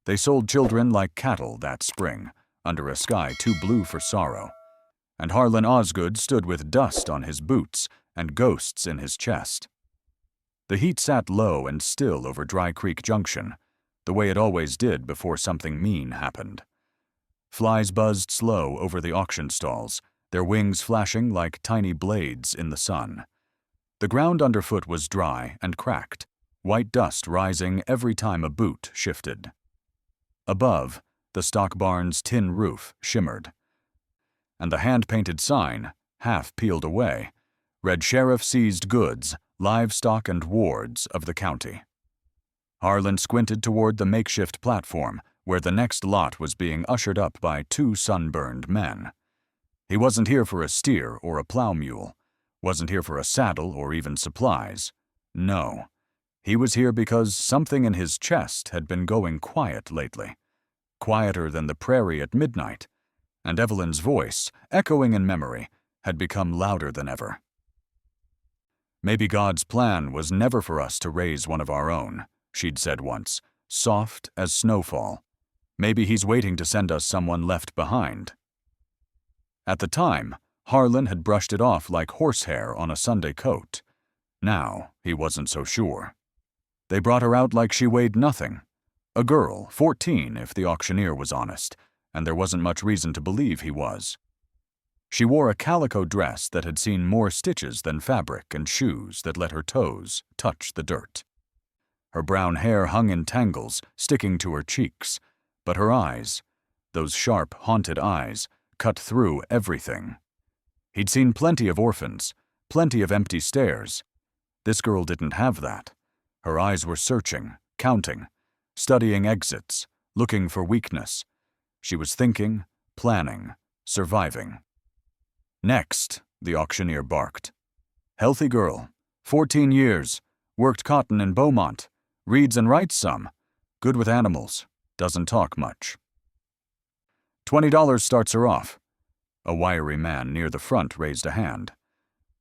They sold children like cattle that spring, under a sky too blue for sorrow, and Harlan Osgood stood with dust on his boots and ghosts in his chest. The heat sat low and still over Dry Creek Junction, the way it always did before something mean happened. Flies buzzed slow over the auction stalls, their wings flashing like tiny blades in the sun. The ground underfoot was dry and cracked, white dust rising every time a boot shifted. Above, the stock barn's tin roof shimmered, and the hand-painted sign, half peeled away, read Sheriff Seized Goods, Livestock and Wards of the County. Harlan squinted toward the makeshift platform where the next lot was being ushered up by two sunburned men. He wasn't here for a steer or a plow mule, wasn't here for a saddle or even supplies. No, he was here because something in his chest had been going quiet lately, quieter than the prairie at midnight, and Evelyn's voice, echoing in memory, had become louder than ever. "Maybe God's plan was never for us to raise one of our own," she'd said once, soft as snowfall. "Maybe he's waiting to send us someone left behind." At the time, Harlan had brushed it off like horsehair on a Sunday coat. Now, he wasn't so sure. They brought her out like she weighed nothing. A girl, 14 if the auctioneer was honest, and there wasn't much reason to believe he was. She wore a calico dress that had seen more stitches than fabric and shoes that let her toes touch the dirt. Her brown hair hung in tangles, sticking to her cheeks, but her eyes, those sharp, haunted eyes, cut through everything. He'd seen plenty of orphans, plenty of empty stares. This girl didn't have that. Her eyes were searching, counting, studying exits, looking for weakness. She was thinking, planning, surviving. "Next," the auctioneer barked. "Healthy girl, 14 years, worked cotton in Beaumont, reads and writes some, good with animals, doesn't talk much." $20 starts her off. A wiry man near the front raised a hand.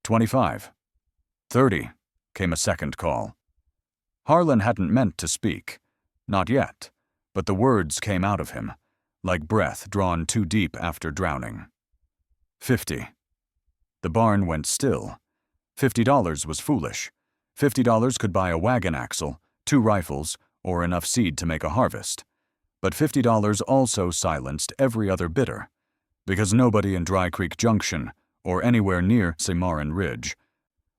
25. 30, came a second call. Harlan hadn't meant to speak. Not yet, but the words came out of him, like breath drawn too deep after drowning. 50. The barn went still. $50 was foolish. $50 could buy a wagon axle, 2 rifles, or enough seed to make a harvest. But $50 also silenced every other bidder, because nobody in Dry Creek Junction, or anywhere near Cimarron Ridge,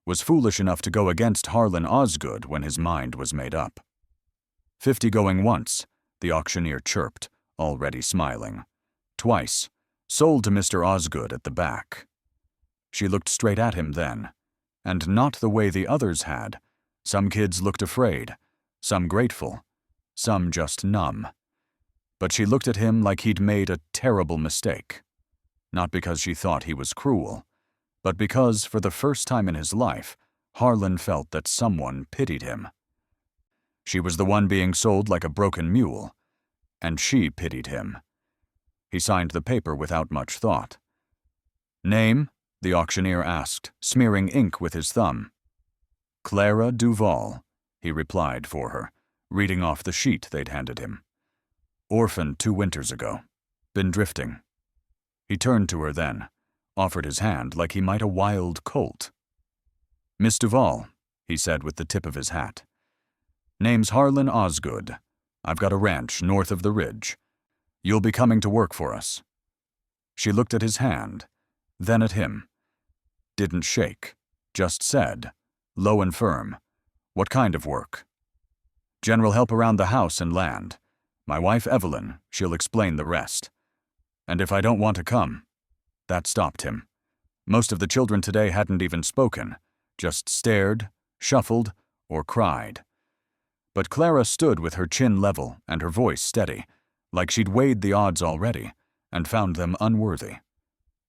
was foolish enough to go against Harlan Osgood when his mind was made up. 50 going once, the auctioneer chirped, already smiling. Twice, sold to Mr. Osgood at the back. She looked straight at him then, and not the way the others had. Some kids looked afraid, some grateful, some just numb. But she looked at him like he'd made a terrible mistake. Not because she thought he was cruel, but because, for the first time in his life, Harlan felt that someone pitied him. She was the one being sold like a broken mule, and she pitied him. He signed the paper without much thought. "Name?" the auctioneer asked, smearing ink with his thumb. "Clara Duval," he replied for her, reading off the sheet they'd handed him. "Orphaned 2 winters ago. Been drifting." He turned to her then, offered his hand like he might a wild colt. "Miss Duval," he said with the tip of his hat. "Name's Harlan Osgood. I've got a ranch north of the ridge. You'll be coming to work for us." She looked at his hand, then at him. Didn't shake, just said, low and firm, "What kind of work?" "General help around the house and land. My wife Evelyn, she'll explain the rest. And if I don't want to come..." That stopped him. Most of the children today hadn't even spoken, just stared, shuffled, or cried. But Clara stood with her chin level and her voice steady, like she'd weighed the odds already, and found them unworthy.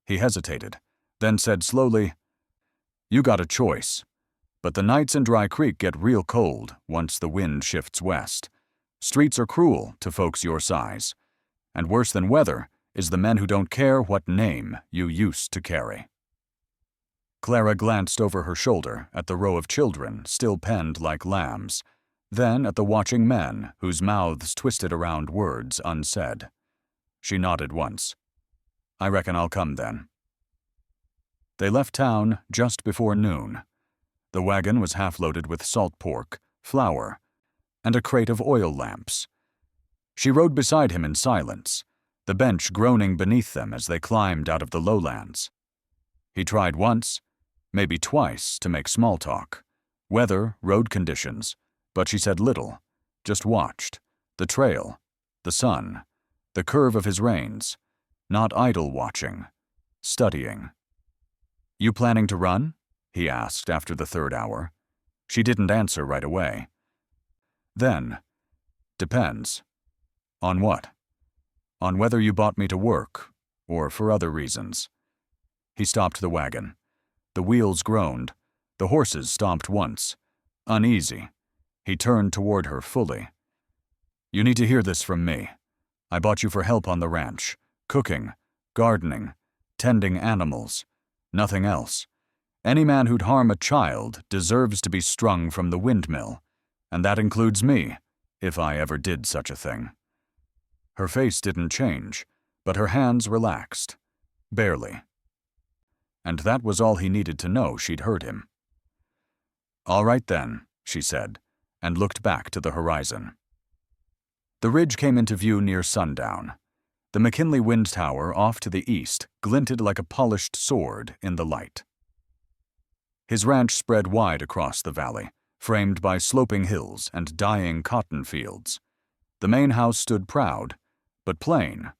He hesitated, then said slowly, "You got a choice, but the nights in Dry Creek get real cold once the wind shifts west. Streets are cruel to folks your size, and worse than weather is the men who don't care what name you used to carry." Clara glanced over her shoulder at the row of children still penned like lambs, then at the watching men whose mouths twisted around words unsaid. She nodded once. "I reckon I'll come then." They left town just before noon. The wagon was half-loaded with salt pork, flour, and a crate of oil lamps. She rode beside him in silence, the bench groaning beneath them as they climbed out of the lowlands. He tried once, maybe twice, to make small talk. Weather, road conditions, but she said little, just watched. The trail, the sun, the curve of his reins, not idle watching, studying. "You planning to run?" he asked after the third hour. She didn't answer right away. Then, "Depends." "On what?" "On whether you bought me to work, or for other reasons." He stopped the wagon. The wheels groaned. The horses stomped once. Uneasy. He turned toward her fully. "You need to hear this from me. I bought you for help on the ranch, cooking, gardening, tending animals. Nothing else. Any man who'd harm a child deserves to be strung from the windmill, and that includes me, if I ever did such a thing." Her face didn't change, but her hands relaxed. Barely. And that was all he needed to know she'd heard him. "All right then," she said, and looked back to the horizon. The ridge came into view near sundown. The McKinley Wind Tower off to the east glinted like a polished sword in the light. His ranch spread wide across the valley, framed by sloping hills and dying cotton fields. The main house stood proud, but plain.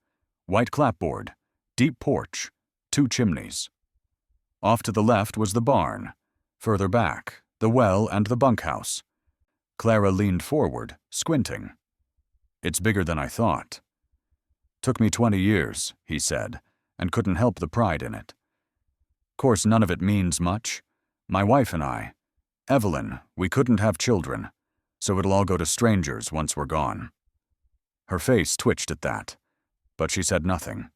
White clapboard, deep porch, 2 chimneys. Off to the left was the barn. Further back, the well and the bunkhouse. Clara leaned forward, squinting. "It's bigger than I thought." "Took me 20 years, he said, and couldn't help the pride in it. "Course none of it means much. My wife and I, Evelyn, we couldn't have children, so it'll all go to strangers once we're gone." Her face twitched at that, but she said nothing.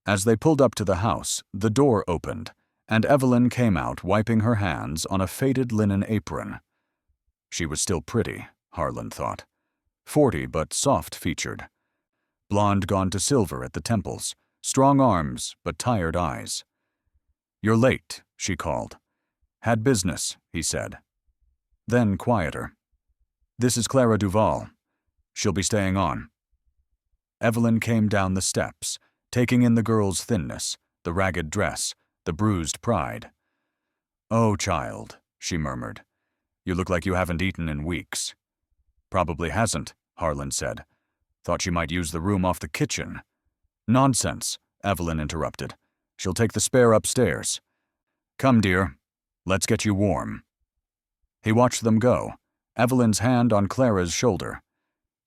As they pulled up to the house, the door opened, and Evelyn came out wiping her hands on a faded linen apron. She was still pretty, Harlan thought. 40 but soft-featured. Blonde gone to silver at the temples, strong arms but tired eyes. "You're late," she called. "Had business," he said. Then quieter. "This is Clara Duval. She'll be staying on." Evelyn came down the steps, taking in the girl's thinness, the ragged dress, the bruised pride. "Oh, child," she murmured. "You look like you haven't eaten in weeks." "Probably hasn't," Harlan said. "Thought she might use the room off the kitchen." "Nonsense," Evelyn interrupted. "She'll take the spare upstairs. Come, dear. Let's get you warm." He watched them go, Evelyn's hand on Clara's shoulder.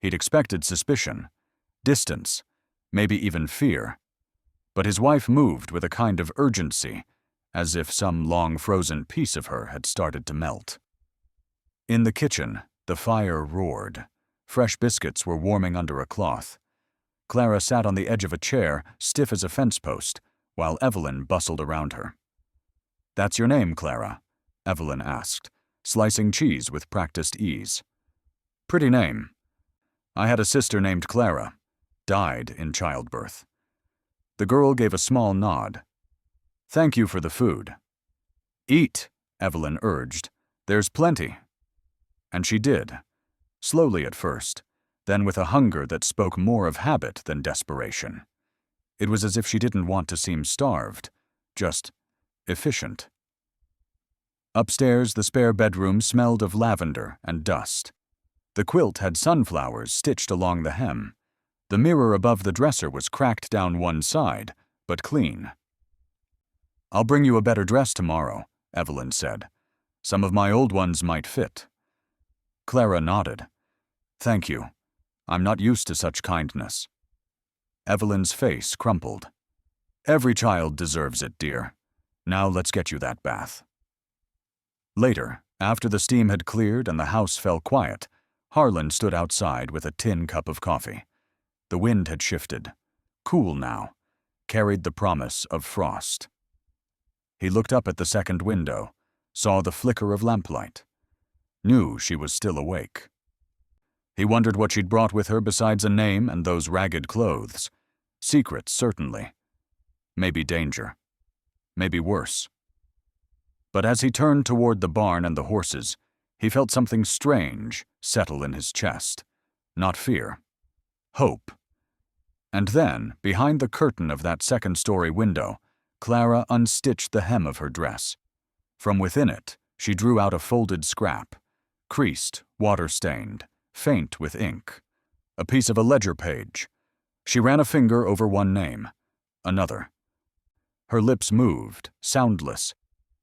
He'd expected suspicion, distance, maybe even fear. But his wife moved with a kind of urgency, as if some long-frozen piece of her had started to melt. In the kitchen, the fire roared. Fresh biscuits were warming under a cloth. Clara sat on the edge of a chair, stiff as a fence post, while Evelyn bustled around her. "That's your name, Clara?" Evelyn asked, slicing cheese with practiced ease. "Pretty name. I had a sister named Clara. Died in childbirth." The girl gave a small nod. "Thank you for the food." "Eat," Evelyn urged. "There's plenty." And she did. Slowly at first, then with a hunger that spoke more of habit than desperation. It was as if she didn't want to seem starved, just efficient. Upstairs, the spare bedroom smelled of lavender and dust. The quilt had sunflowers stitched along the hem. The mirror above the dresser was cracked down one side, but clean. "I'll bring you a better dress tomorrow," Evelyn said. "Some of my old ones might fit." Clara nodded. "Thank you. I'm not used to such kindness." Evelyn's face crumpled. "Every child deserves it, dear. Now let's get you that bath." Later, after the steam had cleared and the house fell quiet, Harlan stood outside with a tin cup of coffee. The wind had shifted. Cool now. Carried the promise of frost. He looked up at the second window, saw the flicker of lamplight. knew she was still awake. He wondered what she'd brought with her besides a name and those ragged clothes. Secrets, certainly. Maybe danger. Maybe worse. But as he turned toward the barn and the horses, he felt something strange settle in his chest. Not fear. Hope. And then, behind the curtain of that second-story window, Clara unstitched the hem of her dress. From within it, she drew out a folded scrap, creased, water-stained, faint with ink. A piece of a ledger page. She ran a finger over one name. Another. Her lips moved, soundless.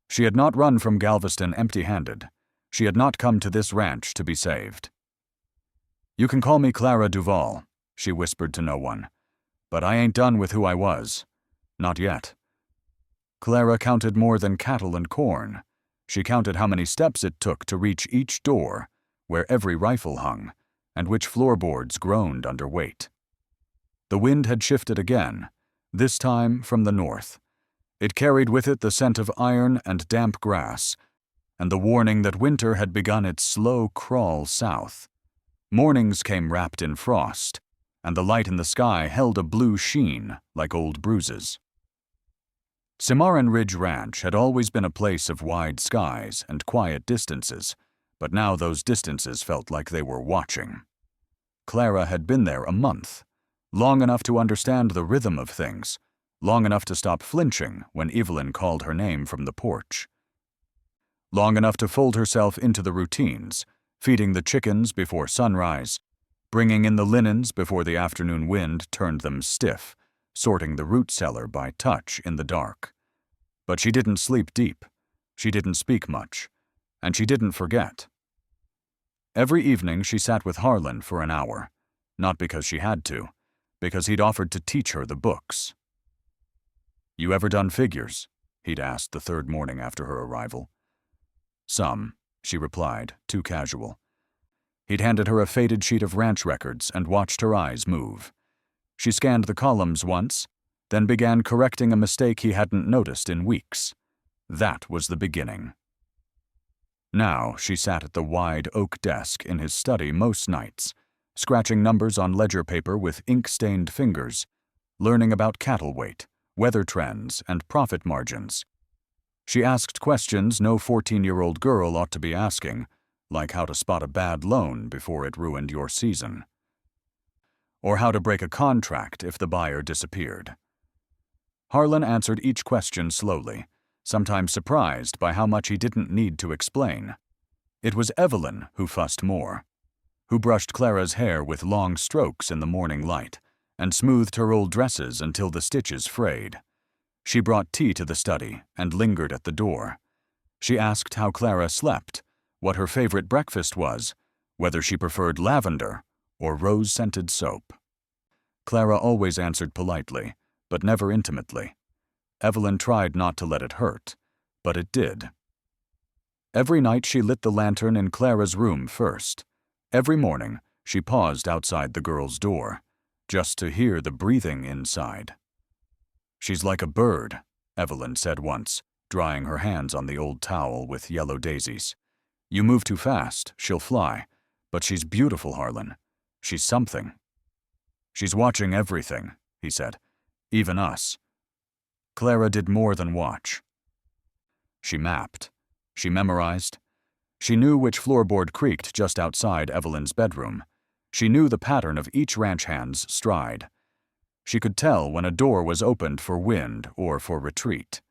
She had not run from Galveston empty-handed. She had not come to this ranch to be saved. "You can call me Clara Duval," she whispered to no one. "But I ain't done with who I was. Not yet." Clara counted more than cattle and corn. She counted how many steps it took to reach each door, where every rifle hung, and which floorboards groaned under weight. The wind had shifted again, this time from the north. It carried with it the scent of iron and damp grass, and the warning that winter had begun its slow crawl south. Mornings came wrapped in frost, and the light in the sky held a blue sheen like old bruises. Cimarron Ridge Ranch had always been a place of wide skies and quiet distances, but now those distances felt like they were watching. Clara had been there a month, long enough to understand the rhythm of things, long enough to stop flinching when Evelyn called her name from the porch. Long enough to fold herself into the routines, feeding the chickens before sunrise, bringing in the linens before the afternoon wind turned them stiff, sorting the root cellar by touch in the dark. But she didn't sleep deep, she didn't speak much, and she didn't forget. Every evening she sat with Harlan for an hour, not because she had to, because he'd offered to teach her the books. "You ever done figures?" he'd asked the third morning after her arrival. "Some," she replied, too casual. He'd handed her a faded sheet of ranch records and watched her eyes move. She scanned the columns once, then began correcting a mistake he hadn't noticed in weeks. That was the beginning. Now she sat at the wide oak desk in his study most nights, scratching numbers on ledger paper with ink-stained fingers, learning about cattle weight, weather trends, and profit margins. She asked questions no 14-year-old girl ought to be asking, like how to spot a bad loan before it ruined your season. Or how to break a contract if the buyer disappeared. Harlan answered each question slowly, sometimes surprised by how much he didn't need to explain. It was Evelyn who fussed more, who brushed Clara's hair with long strokes in the morning light, and smoothed her old dresses until the stitches frayed. She brought tea to the study and lingered at the door. She asked how Clara slept, what her favorite breakfast was, whether she preferred lavender or rose-scented soap. Clara always answered politely, but never intimately. Evelyn tried not to let it hurt, but it did. Every night she lit the lantern in Clara's room first. Every morning she paused outside the girl's door, just to hear the breathing inside. "She's like a bird," Evelyn said once, drying her hands on the old towel with yellow daisies. "You move too fast, she'll fly. But she's beautiful, Harlan. She's something." "She's watching everything," he said. "Even us." Clara did more than watch. She mapped. She memorized. She knew which floorboard creaked just outside Evelyn's bedroom. She knew the pattern of each ranch hand's stride. She could tell when a door was opened for wind or for retreat.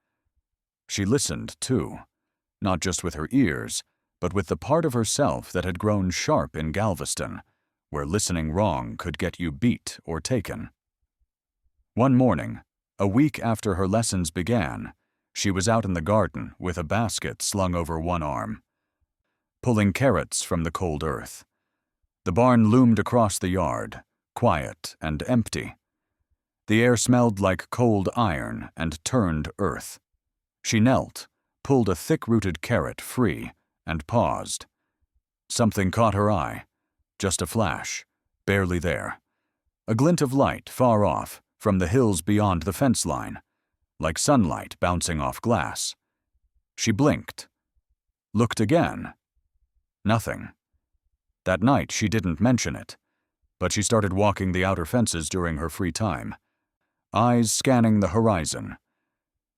She listened, too, not just with her ears, but with the part of herself that had grown sharp in Galveston, where listening wrong could get you beat or taken. One morning, a week after her lessons began, she was out in the garden with a basket slung over one arm, pulling carrots from the cold earth. The barn loomed across the yard, quiet and empty. The air smelled like cold iron and turned earth. She knelt, pulled a thick-rooted carrot free, and paused. Something caught her eye. Just a flash, barely there. A glint of light far off, from the hills beyond the fence line, like sunlight bouncing off glass. She blinked. Looked again. Nothing. That night she didn't mention it, but she started walking the outer fences during her free time, eyes scanning the horizon.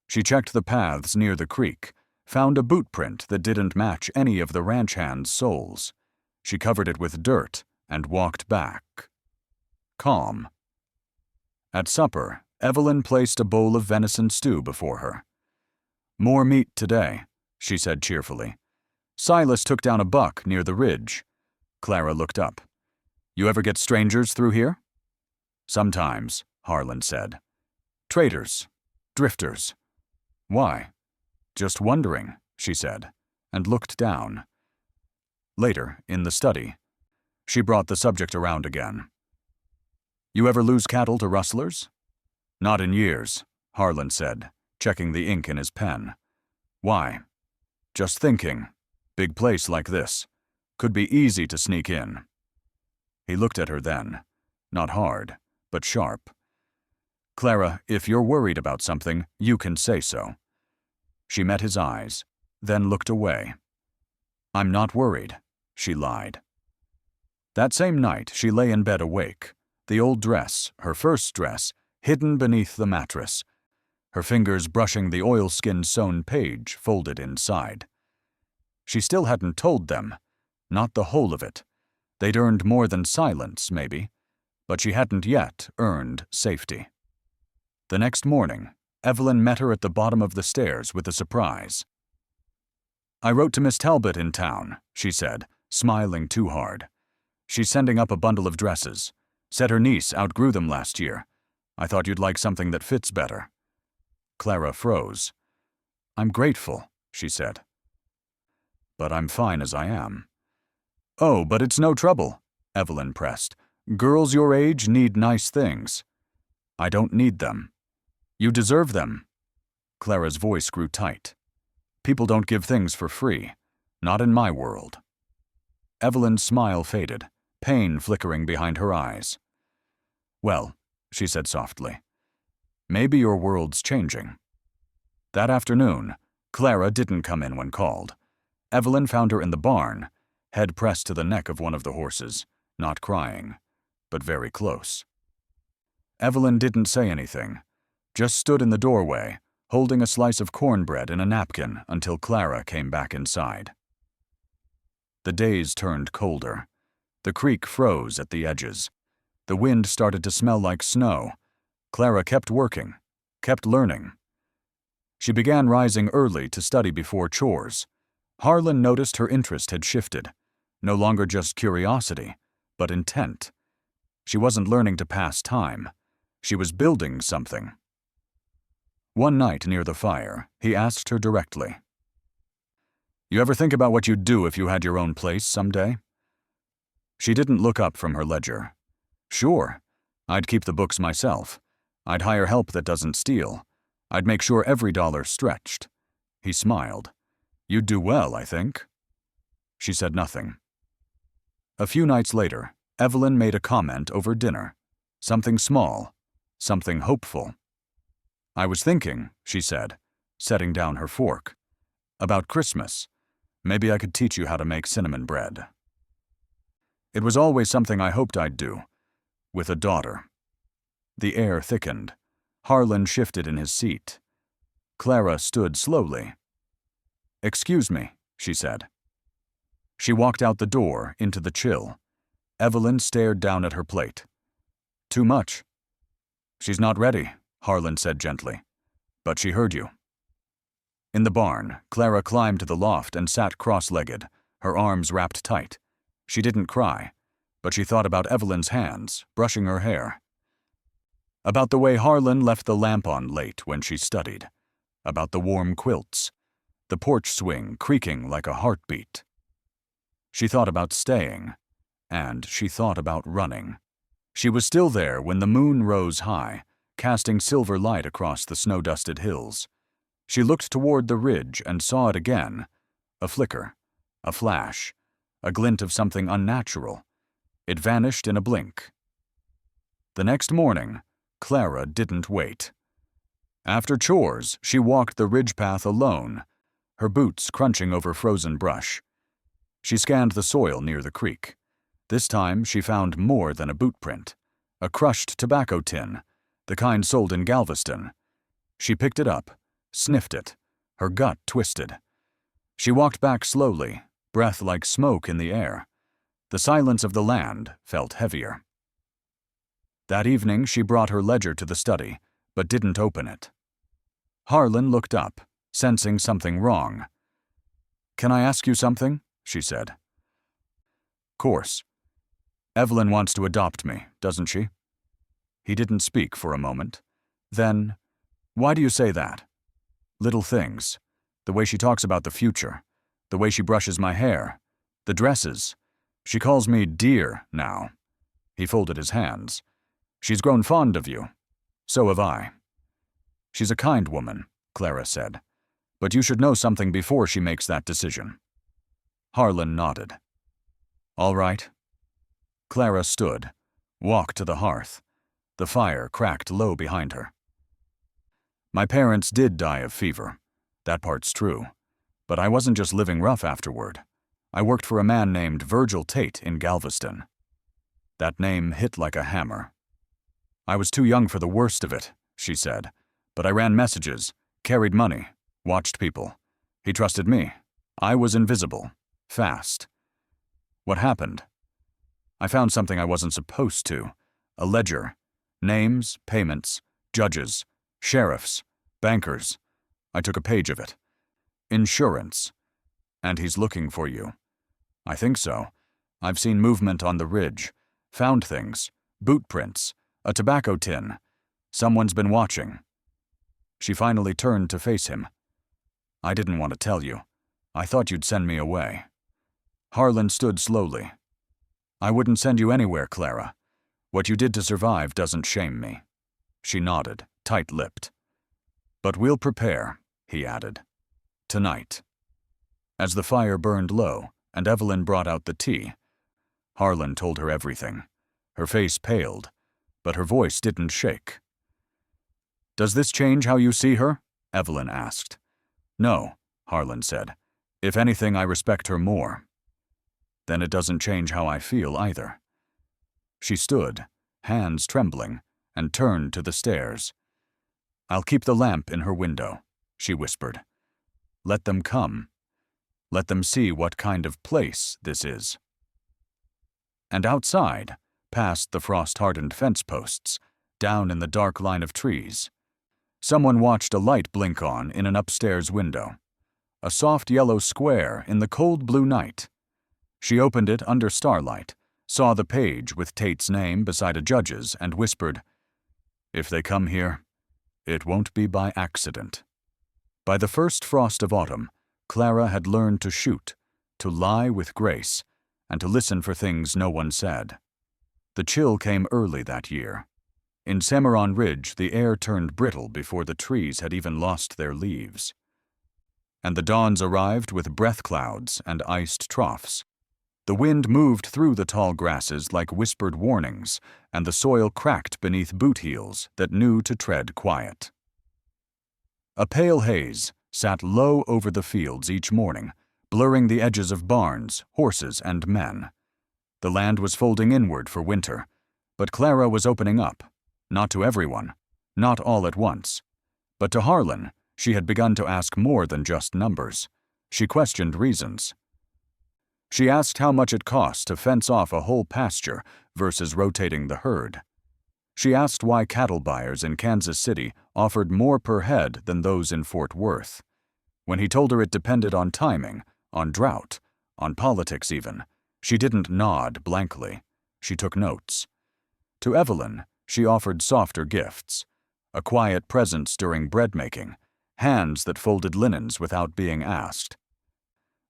She checked the paths near the creek, found a boot print that didn't match any of the ranch hands' soles. She covered it with dirt and walked back. Calm. At supper, Evelyn placed a bowl of venison stew before her. "More meat today," she said cheerfully. "Silas took down a buck near the ridge." Clara looked up. "You ever get strangers through here?" "Sometimes," Harlan said. "Traders. Drifters." "Why?" "Just wondering," she said, and looked down. Later, in the study, she brought the subject around again. "You ever lose cattle to rustlers?" "Not in years," Harlan said, checking the ink in his pen. "Why?" "Just thinking. Big place like this. Could be easy to sneak in." He looked at her then, not hard, but sharp. "Clara, if you're worried about something, you can say so." She met his eyes, then looked away. "I'm not worried," she lied. That same night, she lay in bed awake, the old dress, her first dress, hidden beneath the mattress, her fingers brushing the oilskin sewn page folded inside. She still hadn't told them, not the whole of it. They'd earned more than silence, maybe, but she hadn't yet earned safety. The next morning, Evelyn met her at the bottom of the stairs with a surprise. "I wrote to Miss Talbot in town," she said, smiling too hard. "She's sending up a bundle of dresses. Said her niece outgrew them last year. I thought you'd like something that fits better." Clara froze. "I'm grateful," she said. "But I'm fine as I am." "Oh, but it's no trouble," Evelyn pressed. "Girls your age need nice things." "I don't need them." "You deserve them." Clara's voice grew tight. "People don't give things for free. Not in my world." Evelyn's smile faded, pain flickering behind her eyes. "Well," she said softly, "maybe your world's changing." That afternoon, Clara didn't come in when called. Evelyn found her in the barn, head pressed to the neck of one of the horses, not crying, but very close. Evelyn didn't say anything, just stood in the doorway, holding a slice of cornbread in a napkin until Clara came back inside. The days turned colder. The creek froze at the edges. The wind started to smell like snow. Clara kept working, kept learning. She began rising early to study before chores. Harlan noticed her interest had shifted, no longer just curiosity, but intent. She wasn't learning to pass time. She was building something. One night near the fire, he asked her directly, "You ever think about what you'd do if you had your own place someday?" She didn't look up from her ledger. "Sure. I'd keep the books myself. I'd hire help that doesn't steal. I'd make sure every dollar's stretched." He smiled. "You'd do well, I think." She said nothing. A few nights later, Evelyn made a comment over dinner. Something small, something hopeful. "I was thinking," she said, setting down her fork, "about Christmas. Maybe I could teach you how to make cinnamon bread." It was always something I hoped I'd do, with a daughter. The air thickened. Harlan shifted in his seat. Clara stood slowly. "Excuse me," she said. She walked out the door into the chill. Evelyn stared down at her plate. "Too much." "She's not ready," Harlan said gently. "But she heard you." In the barn, Clara climbed to the loft and sat cross-legged, her arms wrapped tight. She didn't cry, but she thought about Evelyn's hands, brushing her hair. About the way Harlan left the lamp on late when she studied. About the warm quilts. The porch swing creaking like a heartbeat. She thought about staying, and she thought about running. She was still there when the moon rose high, casting silver light across the snow-dusted hills. She looked toward the ridge and saw it again. A flicker, a flash, a glint of something unnatural. It vanished in a blink. The next morning, Clara didn't wait. After chores, she walked the ridge path alone, her boots crunching over frozen brush. She scanned the soil near the creek. This time she found more than a boot print. A crushed tobacco tin, the kind sold in Galveston. She picked it up, sniffed it, her gut twisted. She walked back slowly, breath like smoke in the air. The silence of the land felt heavier. That evening she brought her ledger to the study, but didn't open it. Harlan looked up, sensing something wrong. "Can I ask you something?" she said. "Course. Evelyn wants to adopt me, doesn't she?" He didn't speak for a moment. Then, "Why do you say that?" "Little things. The way she talks about the future. The way she brushes my hair. The dresses. She calls me dear now." He folded his hands. "She's grown fond of you. So have I." "She's a kind woman," Clara said. "But you should know something before she makes that decision." Harlan nodded. "All right." Clara stood, walked to the hearth. The fire cracked low behind her. "My parents did die of fever. That part's true. But I wasn't just living rough afterward. I worked for a man named Virgil Tate in Galveston." That name hit like a hammer. "I was too young for the worst of it," she said. "But I ran messages, carried money, watched people. He trusted me. I was invisible. Fast. What happened? I found something I wasn't supposed to. A ledger. Names, payments, judges, sheriffs, bankers. I took a page of it. Insurance. And he's looking for you." "I think so. I've seen movement on the ridge. Found things. Boot prints. A tobacco tin. Someone's been watching." She finally turned to face him. "I didn't want to tell you. I thought you'd send me away." Harlan stood slowly. "I wouldn't send you anywhere, Clara. What you did to survive doesn't shame me." She nodded, tight-lipped. "But we'll prepare," he added. "Tonight." As the fire burned low and Evelyn brought out the tea, Harlan told her everything. Her face paled, but her voice didn't shake. "Does this change how you see her?" Evelyn asked. "No," Harlan said. "If anything, I respect her more." "Then it doesn't change how I feel either." She stood, hands trembling, and turned to the stairs. "I'll keep the lamp in her window," she whispered. "Let them come. Let them see what kind of place this is." And outside, past the frost-hardened fence posts, down in the dark line of trees, someone watched a light blink on in an upstairs window. A soft yellow square in the cold blue night. She opened it under starlight, saw the page with Tate's name beside a judge's, and whispered, "If they come here, it won't be by accident." By the first frost of autumn, Clara had learned to shoot, to lie with grace, and to listen for things no one said. The chill came early that year. In Cimarron Ridge, the air turned brittle before the trees had even lost their leaves. And the dawns arrived with breath clouds and iced troughs. The wind moved through the tall grasses like whispered warnings, and the soil cracked beneath boot heels that knew to tread quiet. A pale haze sat low over the fields each morning, blurring the edges of barns, horses, and men. The land was folding inward for winter, but Clara was opening up, not to everyone, not all at once. But to Harlan, she had begun to ask more than just numbers. She questioned reasons. She asked how much it cost to fence off a whole pasture versus rotating the herd. She asked why cattle buyers in Kansas City offered more per head than those in Fort Worth. When he told her it depended on timing, on drought, on politics even, she didn't nod blankly. She took notes. To Evelyn, she offered softer gifts. A quiet presence during bread-making, hands that folded linens without being asked.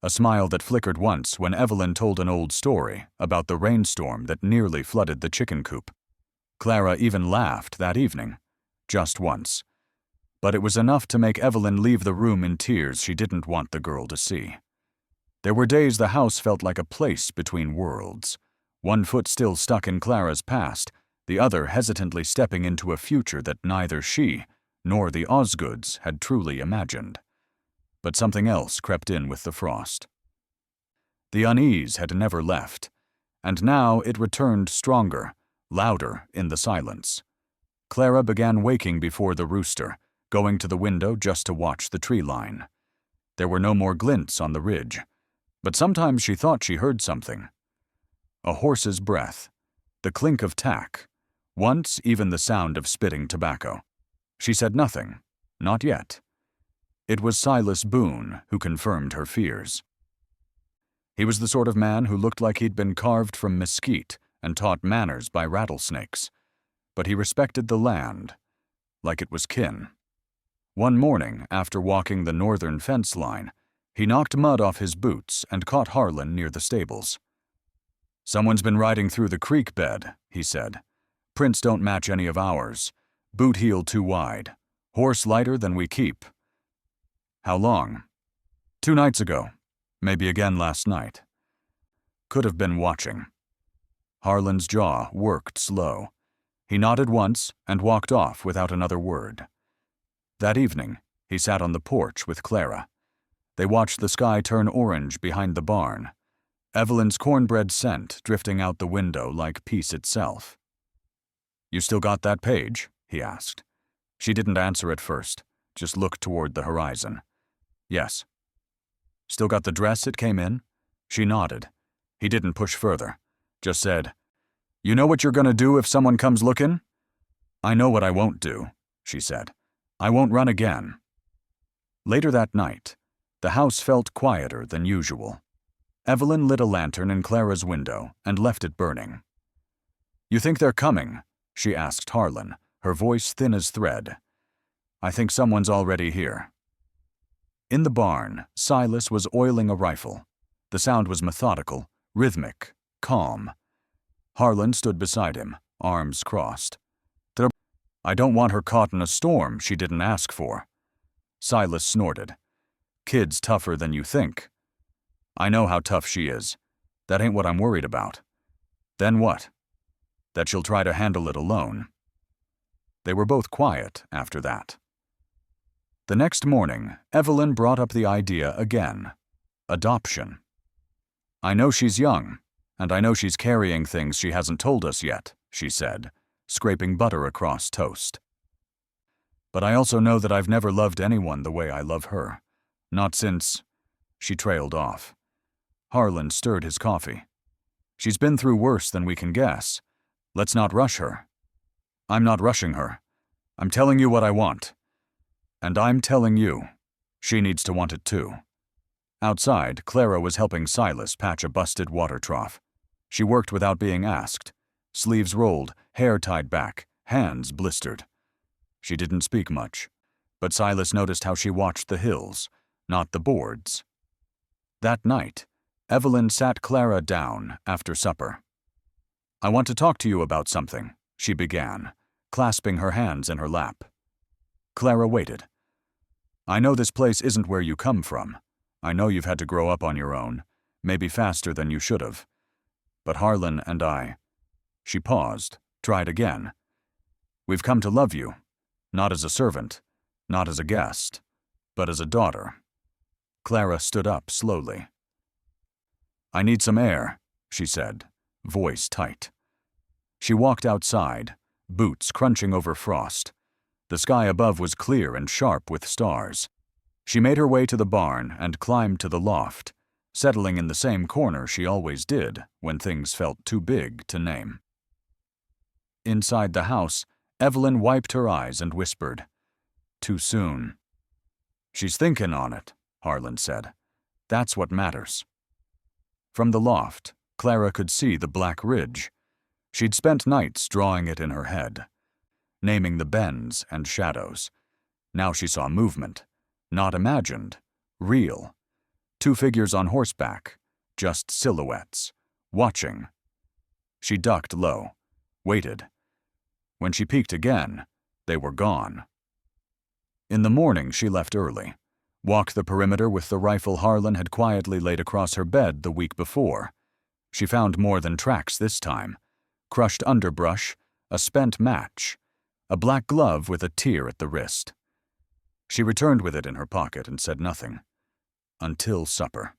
A smile that flickered once when Evelyn told an old story about the rainstorm that nearly flooded the chicken coop. Clara even laughed that evening, just once. But it was enough to make Evelyn leave the room in tears she didn't want the girl to see. There were days the house felt like a place between worlds, one foot still stuck in Clara's past, the other hesitantly stepping into a future that neither she nor the Osgoods had truly imagined. But something else crept in with the frost. The unease had never left, and now it returned stronger, louder in the silence. Clara began waking before the rooster, going to the window just to watch the tree line. There were no more glints on the ridge, but sometimes she thought she heard something. A horse's breath, the clink of tack, once even the sound of spitting tobacco. She said nothing, not yet. It was Silas Boone who confirmed her fears. He was the sort of man who looked like he'd been carved from mesquite and taught manners by rattlesnakes, but he respected the land, like it was kin. One morning, after walking the northern fence line, he knocked mud off his boots and caught Harlan near the stables. "Someone's been riding through the creek bed," he said. "Prints don't match any of ours. Boot heel too wide. Horse lighter than we keep." "How long?" "2 nights ago. Maybe again last night." Could have been watching. Harlan's jaw worked slow. He nodded once and walked off without another word. That evening, he sat on the porch with Clara. They watched the sky turn orange behind the barn, Evelyn's cornbread scent drifting out the window like peace itself. "You still got that page?" he asked. She didn't answer at first, just looked toward the horizon. "Yes." "Still got the dress it came in?" She nodded. He didn't push further, just said, "You know what you're gonna do if someone comes looking?" "I know what I won't do," she said. "I won't run again." Later that night, the house felt quieter than usual. Evelyn lit a lantern in Clara's window and left it burning. "You think they're coming?" she asked Harlan, her voice thin as thread. "I think someone's already here." In the barn, Silas was oiling a rifle. The sound was methodical, rhythmic, calm. Harlan stood beside him, arms crossed. "I don't want her caught in a storm she didn't ask for." Silas snorted. "Kid's tougher than you think." "I know how tough she is. That ain't what I'm worried about." "Then what?" "That she'll try to handle it alone." They were both quiet after that. The next morning, Evelyn brought up the idea again. Adoption. "I know she's young, and I know she's carrying things she hasn't told us yet," she said, scraping butter across toast. "But I also know that I've never loved anyone the way I love her. Not since—" She trailed off. Harlan stirred his coffee. "She's been through worse than we can guess. Let's not rush her." "I'm not rushing her. I'm telling you what I want. And I'm telling you, she needs to want it too." Outside, Clara was helping Silas patch a busted water trough. She worked without being asked. Sleeves rolled, hair tied back, hands blistered. She didn't speak much, but Silas noticed how she watched the hills, not the boards. That night, Evelyn sat Clara down after supper. "I want to talk to you about something," she began, clasping her hands in her lap. Clara waited. "I know this place isn't where you come from. I know you've had to grow up on your own, maybe faster than you should have. But Harlan and I—" She paused, tried again. "We've come to love you, not as a servant, not as a guest, but as a daughter." Clara stood up slowly. "I need some air," she said, voice tight. She walked outside, boots crunching over frost. The sky above was clear and sharp with stars. She made her way to the barn and climbed to the loft, settling in the same corner she always did when things felt too big to name. Inside the house, Evelyn wiped her eyes and whispered, "Too soon." "She's thinking on it," Harlan said. "That's what matters." From the loft, Clara could see the black ridge. She'd spent nights drawing it in her head, naming the bends and shadows. Now she saw movement, not imagined, real. 2 figures on horseback, just silhouettes, watching. She ducked low, waited. When she peeked again, they were gone. In the morning she left early, walked the perimeter with the rifle Harlan had quietly laid across her bed the week before. She found more than tracks this time. Crushed underbrush, a spent match, a black glove with a tear at the wrist. She returned with it in her pocket and said nothing. Until supper.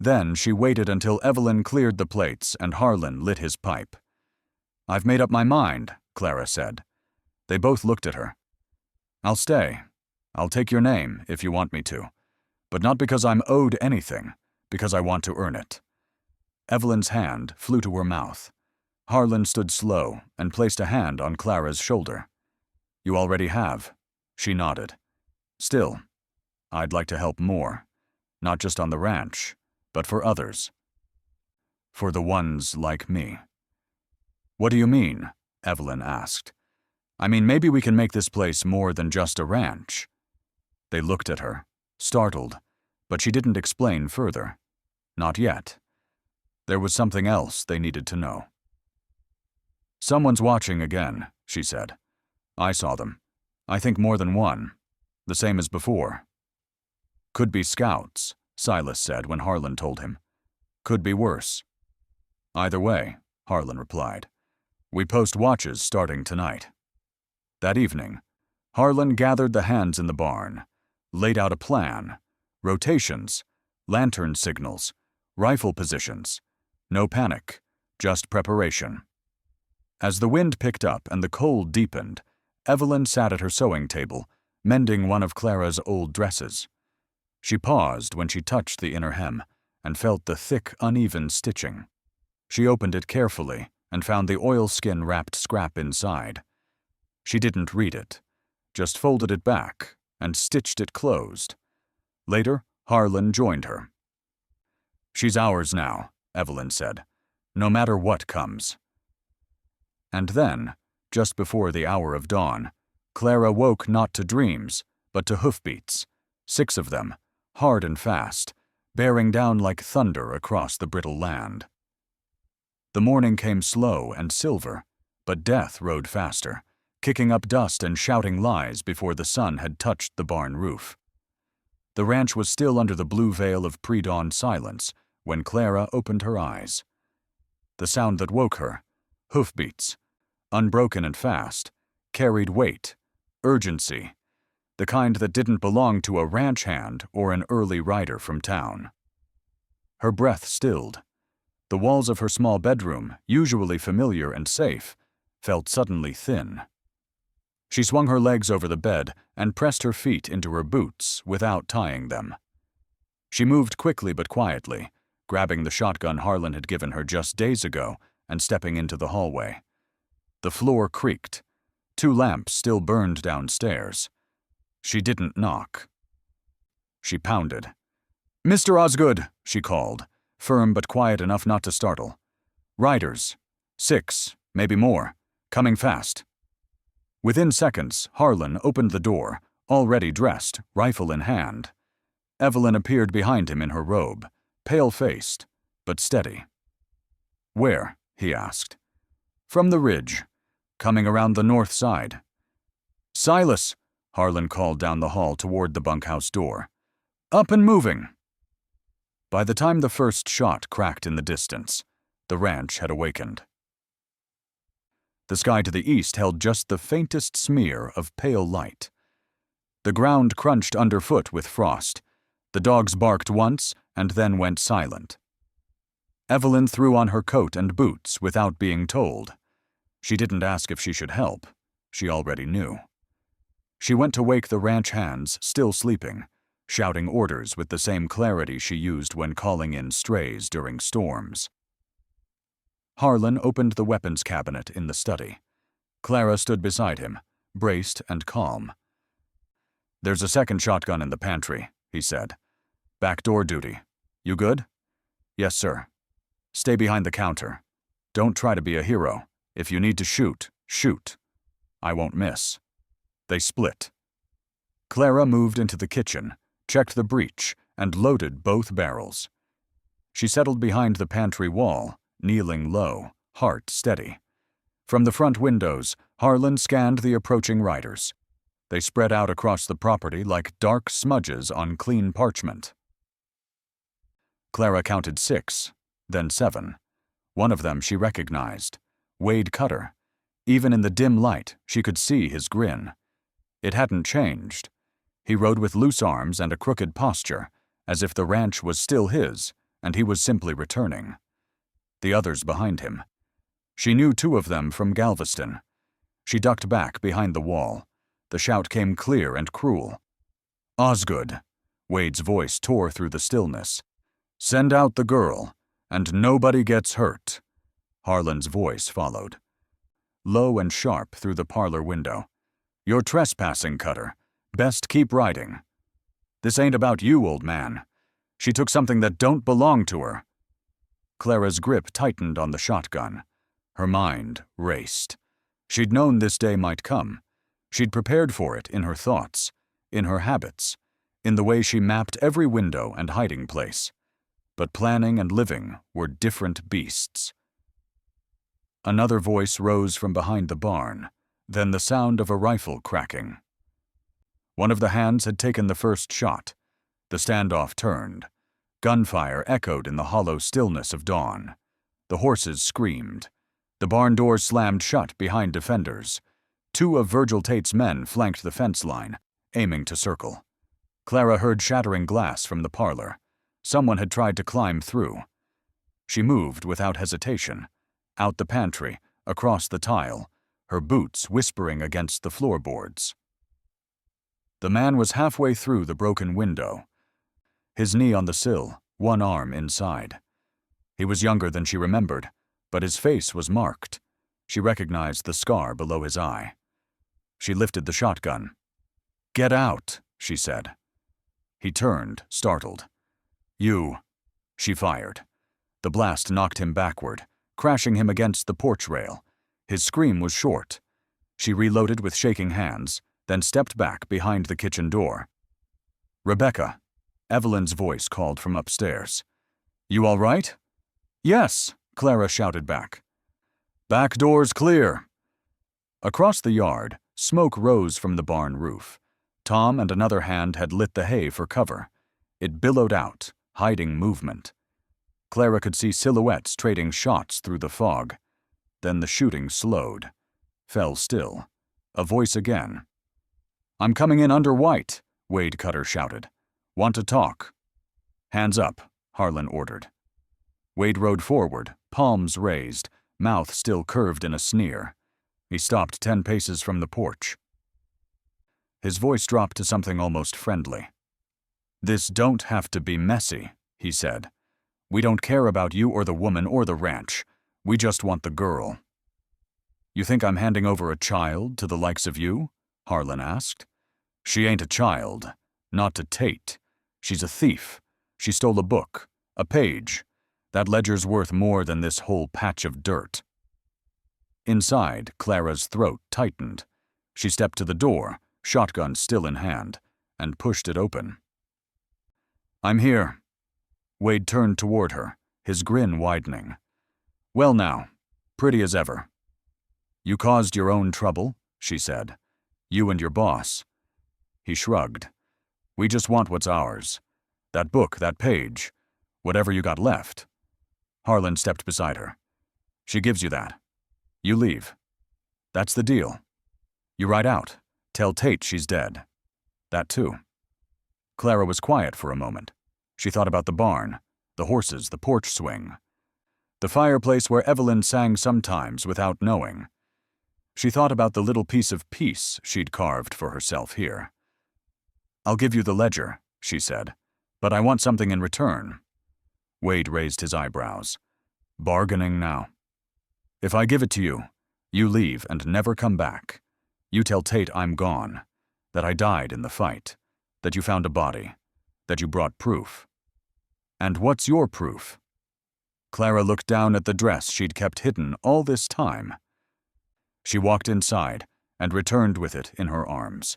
Then she waited until Evelyn cleared the plates and Harlan lit his pipe. "I've made up my mind," Clara said. They both looked at her. "I'll stay. I'll take your name if you want me to. But not because I'm owed anything, because I want to earn it." Evelyn's hand flew to her mouth. Harlan stood slow and placed a hand on Clara's shoulder. "You already have." She nodded. "Still, I'd like to help more. Not just on the ranch, but for others. For the ones like me." "What do you mean?" Evelyn asked. "I mean, maybe we can make this place more than just a ranch." They looked at her, startled, but she didn't explain further. Not yet. There was something else they needed to know. "Someone's watching again," she said. "I saw them. I think more than one. The same as before." "Could be scouts," Silas said when Harlan told him. "Could be worse." "Either way," Harlan replied. "We post watches starting tonight." That evening, Harlan gathered the hands in the barn, laid out a plan, rotations, lantern signals, rifle positions. No panic, just preparation. As the wind picked up and the cold deepened, Evelyn sat at her sewing table, mending one of Clara's old dresses. She paused when she touched the inner hem and felt the thick, uneven stitching. She opened it carefully and found the oilskin-wrapped scrap inside. She didn't read it, just folded it back and stitched it closed. Later, Harlan joined her. "She's ours now," Evelyn said, "no matter what comes." And then, just before the hour of dawn, Clara woke not to dreams, but to hoofbeats, 6 of them, hard and fast, bearing down like thunder across the brittle land. The morning came slow and silver, but death rode faster, kicking up dust and shouting lies before the sun had touched the barn roof. The ranch was still under the blue veil of pre-dawn silence when Clara opened her eyes. The sound that woke her, hoofbeats, unbroken and fast, carried weight, urgency, the kind that didn't belong to a ranch hand or an early rider from town. Her breath stilled. The walls of her small bedroom, usually familiar and safe, felt suddenly thin. She swung her legs over the bed and pressed her feet into her boots without tying them. She moved quickly but quietly, grabbing the shotgun Harlan had given her just days ago and stepping into the hallway. The floor creaked. 2 lamps still burned downstairs. She didn't knock. She pounded. "Mr. Osgood," she called, firm but quiet enough not to startle. "Riders. 6, maybe more. Coming fast." Within seconds, Harlan opened the door, already dressed, rifle in hand. Evelyn appeared behind him in her robe, pale-faced, but steady. "Where?" he asked. "From the ridge. Coming around the north side." "Silas," Harlan called down the hall toward the bunkhouse door. "Up and moving." By the time the first shot cracked in the distance, the ranch had awakened. The sky to the east held just the faintest smear of pale light. The ground crunched underfoot with frost. The dogs barked once and then went silent. Evelyn threw on her coat and boots without being told. She didn't ask if she should help. She already knew. She went to wake the ranch hands still sleeping, shouting orders with the same clarity she used when calling in strays during storms. Harlan opened the weapons cabinet in the study. Clara stood beside him, braced and calm. "There's a second shotgun in the pantry," he said. "Back door duty. You good?" "Yes, sir." "Stay behind the counter. Don't try to be a hero. If you need to shoot, shoot. I won't miss." They split. Clara moved into the kitchen, checked the breech, and loaded both barrels. She settled behind the pantry wall, kneeling low, heart steady. From the front windows, Harlan scanned the approaching riders. They spread out across the property like dark smudges on clean parchment. Clara counted 6, then 7. One of them she recognized, Wade Cutter. Even in the dim light, she could see his grin. It hadn't changed. He rode with loose arms and a crooked posture, as if the ranch was still his, and he was simply returning. The others behind him. She knew 2 of them from Galveston. She ducked back behind the wall. The shout came clear and cruel. "Osgood," Wade's voice tore through the stillness. "Send out the girl, and nobody gets hurt." Harlan's voice followed, low and sharp through the parlor window. "You're trespassing, Cutter. Best keep riding. This ain't about you, old man. She took something that don't belong to her." Clara's grip tightened on the shotgun. Her mind raced. She'd known this day might come. She'd prepared for it in her thoughts, in her habits, in the way she mapped every window and hiding place. But planning and living were different beasts. Another voice rose from behind the barn, then the sound of a rifle cracking. One of the hands had taken the first shot. The standoff turned. Gunfire echoed in the hollow stillness of dawn. The horses screamed. The barn doors slammed shut behind defenders. 2 of Virgil Tate's men flanked the fence line, aiming to circle. Clara heard shattering glass from the parlor. Someone had tried to climb through. She moved without hesitation, out the pantry, across the tile, her boots whispering against the floorboards. The man was halfway through the broken window, his knee on the sill, one arm inside. He was younger than she remembered, but his face was marked. She recognized the scar below his eye. She lifted the shotgun. "Get out," she said. He turned, startled. "You," she fired. The blast knocked him backward, crashing him against the porch rail. His scream was short. She reloaded with shaking hands, then stepped back behind the kitchen door. "Rebecca," Evelyn's voice called from upstairs. "You all right?" "Yes," Clara shouted back. "Back door's clear." Across the yard, smoke rose from the barn roof. Tom and another hand had lit the hay for cover. It billowed out, hiding movement. Clara could see silhouettes trading shots through the fog. Then the shooting slowed, fell still. A voice again. "I'm coming in under white," Wade Cutter shouted. "Want to talk?" "Hands up," Harlan ordered. Wade rode forward, palms raised, mouth still curved in a sneer. He stopped 10 paces from the porch. His voice dropped to something almost friendly. "This don't have to be messy," he said. "We don't care about you or the woman or the ranch. We just want the girl." "You think I'm handing over a child to the likes of you?" Harlan asked. "She ain't a child. Not to Tate. She's a thief. She stole a book, a page. That ledger's worth more than this whole patch of dirt." Inside, Clara's throat tightened. She stepped to the door, shotgun still in hand, and pushed it open. "I'm here." Wade turned toward her, his grin widening. "Well now, pretty as ever." "You caused your own trouble," she said. "You and your boss." He shrugged. "We just want what's ours. That book, that page, whatever you got left." Harlan stepped beside her. "She gives you that. You leave. That's the deal. You ride out. Tell Tate she's dead. That too." Clara was quiet for a moment. She thought about the barn, the horses, the porch swing, the fireplace where Evelyn sang sometimes without knowing. She thought about the little piece of peace she'd carved for herself here. "I'll give you the ledger," she said, "but I want something in return." Wade raised his eyebrows. "Bargaining now. If I give it to you, you leave and never come back. You tell Tate I'm gone, that I died in the fight, that you found a body, that you brought proof. And what's your proof?" Clara looked down at the dress she'd kept hidden all this time. She walked inside and returned with it in her arms.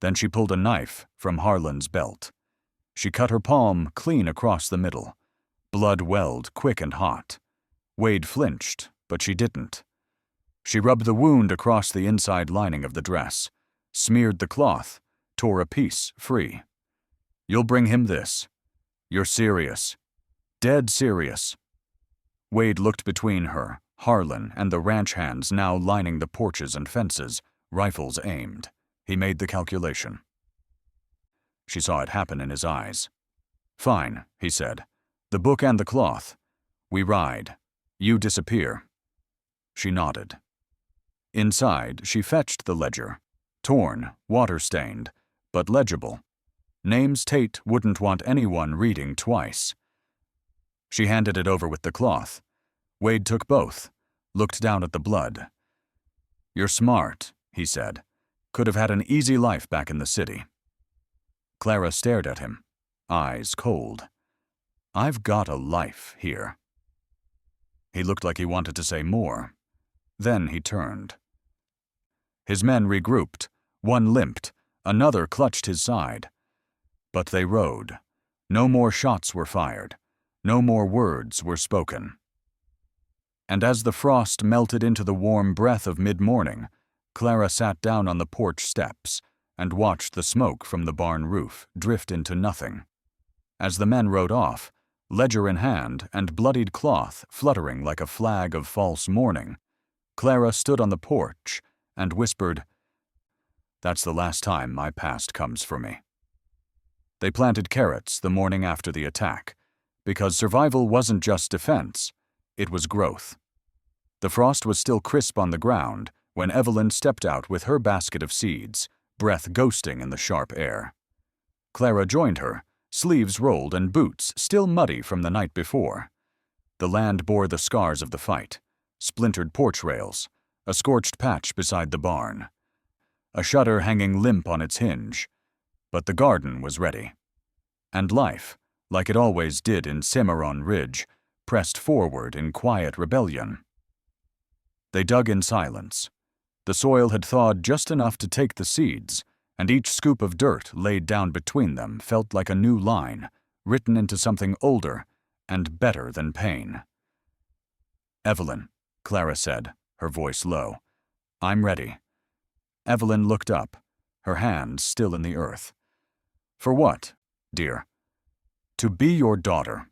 Then she pulled a knife from Harlan's belt. She cut her palm clean across the middle. Blood welled quick and hot. Wade flinched, but she didn't. She rubbed the wound across the inside lining of the dress, smeared the cloth, tore a piece free. "You'll bring him this. You're serious. Dead serious." Wade looked between her, Harlan, and the ranch hands now lining the porches and fences, rifles aimed. He made the calculation. She saw it happen in his eyes. "Fine," he said. The book and the cloth. We ride. You disappear. She nodded. Inside, she fetched the ledger. Torn, water-stained, but legible. Names Tate wouldn't want anyone reading twice. She handed it over with the cloth. Wade took both, looked down at the blood. You're smart, he said. Could have had an easy life back in the city. Clara stared at him, eyes cold. I've got a life here. He looked like he wanted to say more. Then he turned. His men regrouped. One limped, another clutched his side. But they rode. No more shots were fired. No more words were spoken. And as the frost melted into the warm breath of mid-morning, Clara sat down on the porch steps and watched the smoke from the barn roof drift into nothing. As the men rode off, ledger in hand and bloodied cloth fluttering like a flag of false mourning, Clara stood on the porch and whispered, "That's the last time my past comes for me." They planted carrots the morning after the attack, because survival wasn't just defense, it was growth. The frost was still crisp on the ground when Evelyn stepped out with her basket of seeds, breath ghosting in the sharp air. Clara joined her, sleeves rolled and boots still muddy from the night before. The land bore the scars of the fight, splintered porch rails, a scorched patch beside the barn, a shutter hanging limp on its hinge. But the garden was ready. And life, like it always did in Cimarron Ridge, pressed forward in quiet rebellion. They dug in silence. The soil had thawed just enough to take the seeds, and each scoop of dirt laid down between them felt like a new line, written into something older and better than pain. "Evelyn," Clara said, her voice low. "I'm ready." Evelyn looked up, her hands still in the earth. "For what, dear?" "To be your daughter."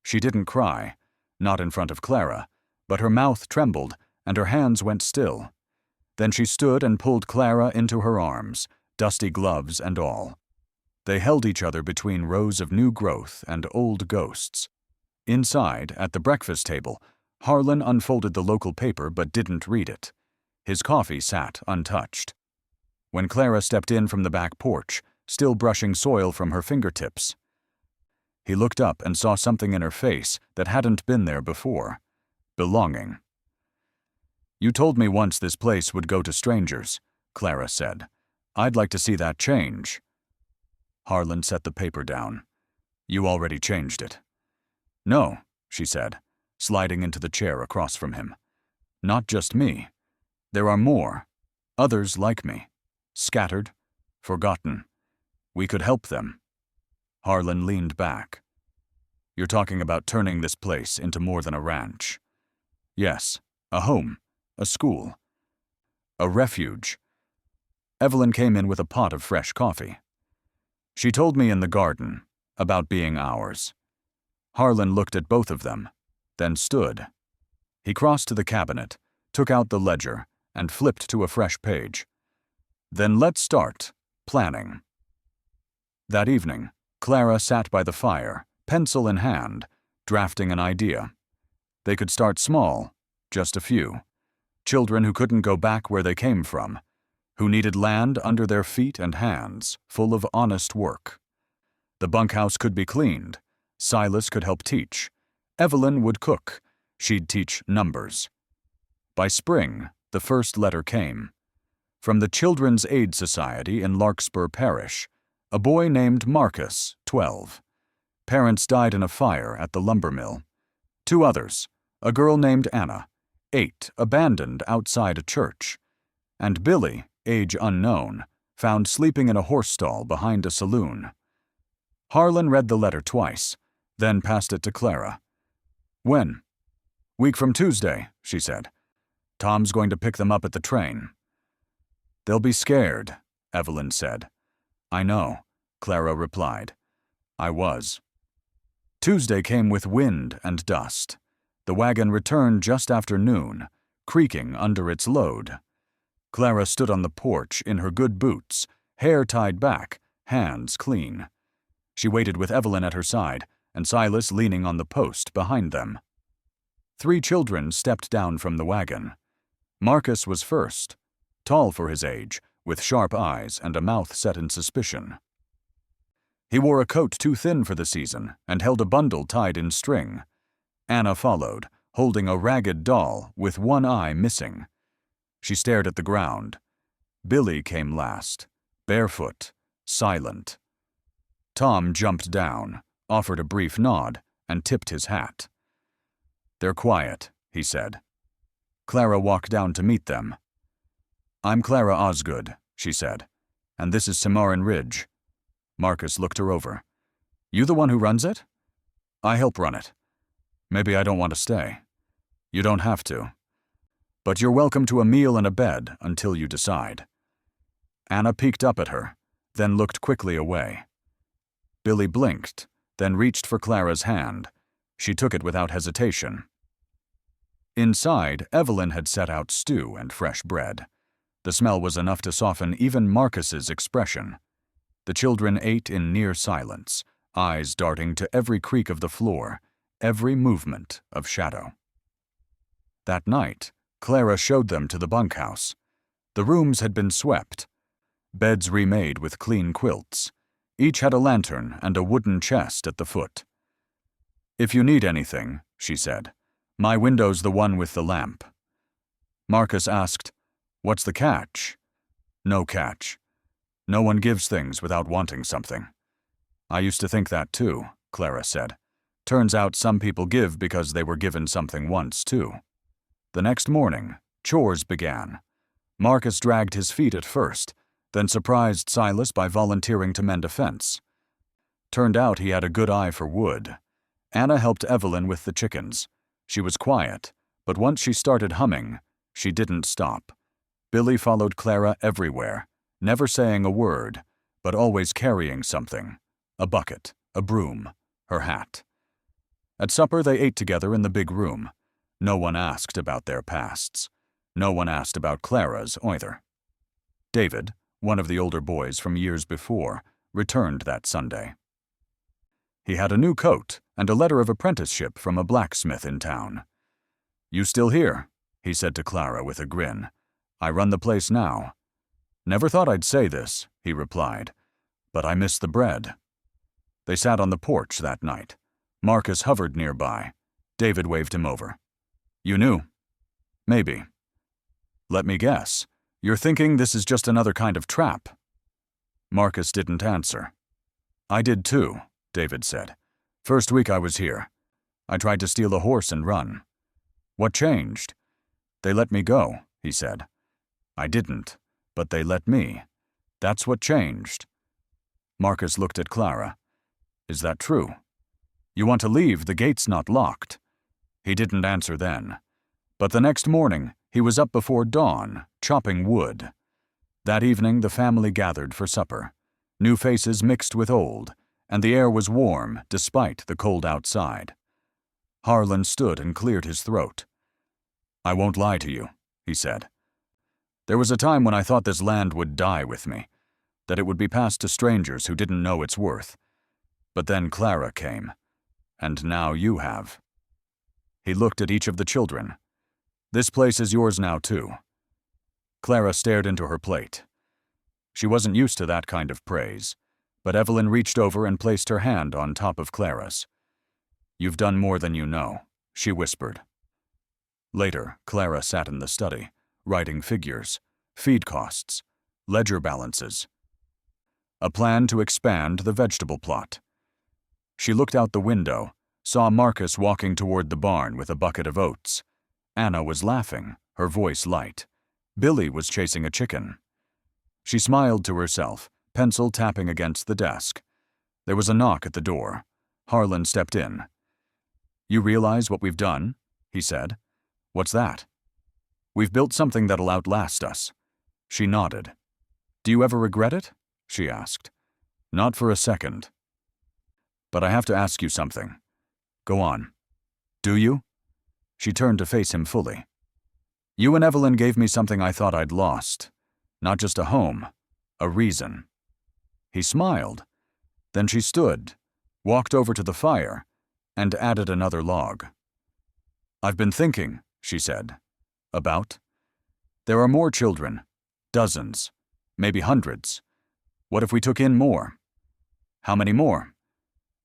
She didn't cry, not in front of Clara, but her mouth trembled and her hands went still. Then she stood and pulled Clara into her arms, dusty gloves and all. They held each other between rows of new growth and old ghosts. Inside, at the breakfast table, Harlan unfolded the local paper but didn't read it. His coffee sat untouched. When Clara stepped in from the back porch, still brushing soil from her fingertips, he looked up and saw something in her face that hadn't been there before. Belonging. "You told me once this place would go to strangers," Clara said. "I'd like to see that change." Harlan set the paper down. "You already changed it." "No," she said, sliding into the chair across from him. "Not just me. There are more. Others like me. Scattered. Forgotten. We could help them." Harlan leaned back. "You're talking about turning this place into more than a ranch." "Yes, a home, a school, a refuge." Evelyn came in with a pot of fresh coffee. "She told me in the garden about being ours." Harlan looked at both of them, then stood. He crossed to the cabinet, took out the ledger, and flipped to a fresh page. "Then let's start planning." That evening, Clara sat by the fire, pencil in hand, drafting an idea. They could start small, just a few. Children who couldn't go back where they came from, who needed land under their feet and hands, full of honest work. The bunkhouse could be cleaned. Silas could help teach. Evelyn would cook. She'd teach numbers. By spring, the first letter came. From the Children's Aid Society in Larkspur Parish, a boy named Marcus, 12. Parents died in a fire at the lumber mill. 2 others, a girl named Anna, 8, abandoned outside a church, and Billy, age unknown, found sleeping in a horse stall behind a saloon. Harlan read the letter twice, then passed it to Clara. "When?" "Week from Tuesday," she said. "Tom's going to pick them up at the train." "They'll be scared," Evelyn said. "I know," Clara replied. "I was." Tuesday came with wind and dust. The wagon returned just after noon, creaking under its load. Clara stood on the porch in her good boots, hair tied back, hands clean. She waited with Evelyn at her side, and Silas leaning on the post behind them. 3 children stepped down from the wagon. Marcus was first, tall for his age, with sharp eyes and a mouth set in suspicion. He wore a coat too thin for the season and held a bundle tied in string. Anna followed, holding a ragged doll with one eye missing. She stared at the ground. Billy came last, barefoot, silent. Tom jumped down, offered a brief nod, and tipped his hat. "They're quiet," he said. Clara walked down to meet them. "I'm Clara Osgood," she said, "and this is Cimarron Ridge." Marcus looked her over. "You the one who runs it?" "I help run it. Maybe I don't want to stay." "You don't have to. But you're welcome to a meal and a bed until you decide." Anna peeked up at her, then looked quickly away. Billy blinked, then reached for Clara's hand. She took it without hesitation. Inside, Evelyn had set out stew and fresh bread. The smell was enough to soften even Marcus's expression. The children ate in near silence, eyes darting to every creak of the floor, every movement of shadow. That night, Clara showed them to the bunkhouse. The rooms had been swept, beds remade with clean quilts. Each had a lantern and a wooden chest at the foot. "If you need anything," she said, "my window's the one with the lamp." Marcus asked, "What's the catch?" "No catch. No one gives things without wanting something." "I used to think that too," Clara said. "Turns out some people give because they were given something once, too." The next morning, chores began. Marcus dragged his feet at first, then surprised Silas by volunteering to mend a fence. Turned out he had a good eye for wood. Anna helped Evelyn with the chickens. She was quiet, but once she started humming, she didn't stop. Billy followed Clara everywhere, never saying a word, but always carrying something: a bucket, a broom, her hat. At supper they ate together in the big room. No one asked about their pasts. No one asked about Clara's either. David, one of the older boys from years before, returned that Sunday. He had a new coat and a letter of apprenticeship from a blacksmith in town. "You still here?" he said to Clara with a grin. "I run the place now." "Never thought I'd say this," he replied, "but I miss the bread." They sat on the porch that night. Marcus hovered nearby. David waved him over. "You knew?" "Maybe." "Let me guess. You're thinking this is just another kind of trap?" Marcus didn't answer. "I did too," David said. "First week I was here. I tried to steal a horse and run." "What changed?" "They let me go," he said. "I didn't, but they let me. That's what changed." Marcus looked at Clara. "Is that true? You want to leave, the gate's not locked." He didn't answer then. But the next morning, he was up before dawn, chopping wood. That evening the family gathered for supper. New faces mixed with old, and the air was warm despite the cold outside. Harlan stood and cleared his throat. "I won't lie to you," he said. "There was a time when I thought this land would die with me, that it would be passed to strangers who didn't know its worth. But then Clara came, and now you have." He looked at each of the children. "This place is yours now, too." Clara stared into her plate. She wasn't used to that kind of praise, but Evelyn reached over and placed her hand on top of Clara's. "You've done more than you know," she whispered. Later, Clara sat in the study, writing figures, feed costs, ledger balances, a plan to expand the vegetable plot. She looked out the window, saw Marcus walking toward the barn with a bucket of oats. Anna was laughing, her voice light. Billy was chasing a chicken. She smiled to herself, pencil tapping against the desk. There was a knock at the door. Harlan stepped in. "You realize what we've done?" he said. "What's that?" "We've built something that'll outlast us." She nodded. "Do you ever regret it?" she asked. "Not for a second. But I have to ask you something." "Go on." "Do you?" She turned to face him fully. "You and Evelyn gave me something I thought I'd lost. Not just a home, a reason." He smiled. Then she stood, walked over to the fire, and added another log. "I've been thinking," she said. "About? There are more children. Dozens. Maybe hundreds. What if we took in more?" "How many more?"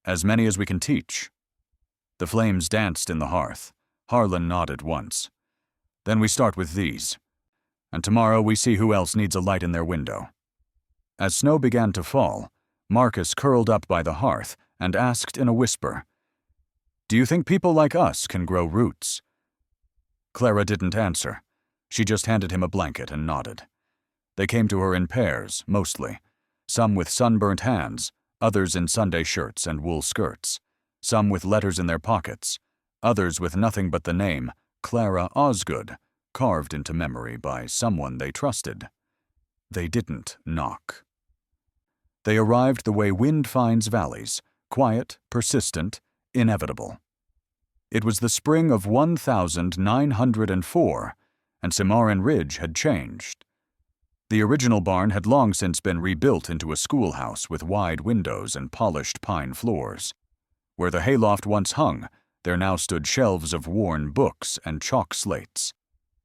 "As many as we can teach." The flames danced in the hearth. Harlan nodded once. "Then we start with these. And tomorrow we see who else needs a light in their window." As snow began to fall, Marcus curled up by the hearth and asked in a whisper, "Do you think people like us can grow roots?" Clara didn't answer. She just handed him a blanket and nodded. They came to her in pairs, mostly. Some with sunburnt hands, others in Sunday shirts and wool skirts. Some with letters in their pockets, others with nothing but the name Clara Osgood carved into memory by someone they trusted. They didn't knock. They arrived the way wind finds valleys, quiet, persistent, inevitable. It was the spring of 1904, and Cimarron Ridge had changed. The original barn had long since been rebuilt into a schoolhouse with wide windows and polished pine floors. Where the hayloft once hung, there now stood shelves of worn books and chalk slates.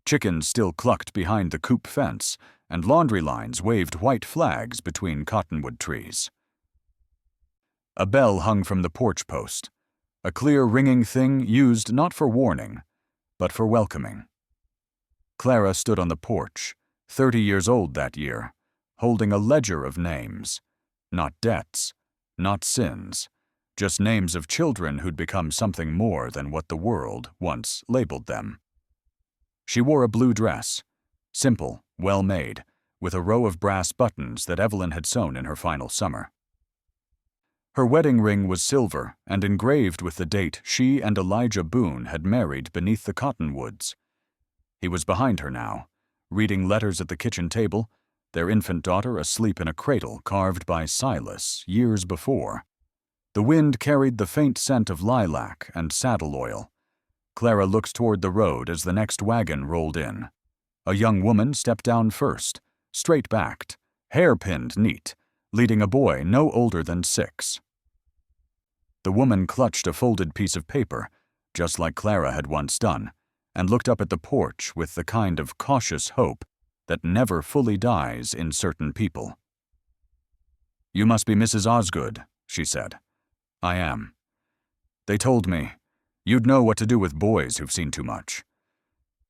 Chickens still clucked behind the coop fence, and laundry lines waved white flags between cottonwood trees. A bell hung from the porch post, a clear ringing thing used not for warning, but for welcoming. Clara stood on the porch, 30 years old that year, holding a ledger of names. Not debts, not sins, just names of children who'd become something more than what the world once labeled them. She wore a blue dress, simple, well-made, with a row of brass buttons that Evelyn had sewn in her final summer. Her wedding ring was silver and engraved with the date she and Elijah Boone had married beneath the cottonwoods. He was behind her now, reading letters at the kitchen table, their infant daughter asleep in a cradle carved by Silas years before. The wind carried the faint scent of lilac and saddle oil. Clara looked toward the road as the next wagon rolled in. A young woman stepped down first, straight-backed, hair-pinned neat, leading a boy no older than 6. The woman clutched a folded piece of paper, just like Clara had once done, and looked up at the porch with the kind of cautious hope that never fully dies in certain people. "You must be Mrs. Osgood," she said. "I am. They told me. You'd know what to do with boys who've seen too much."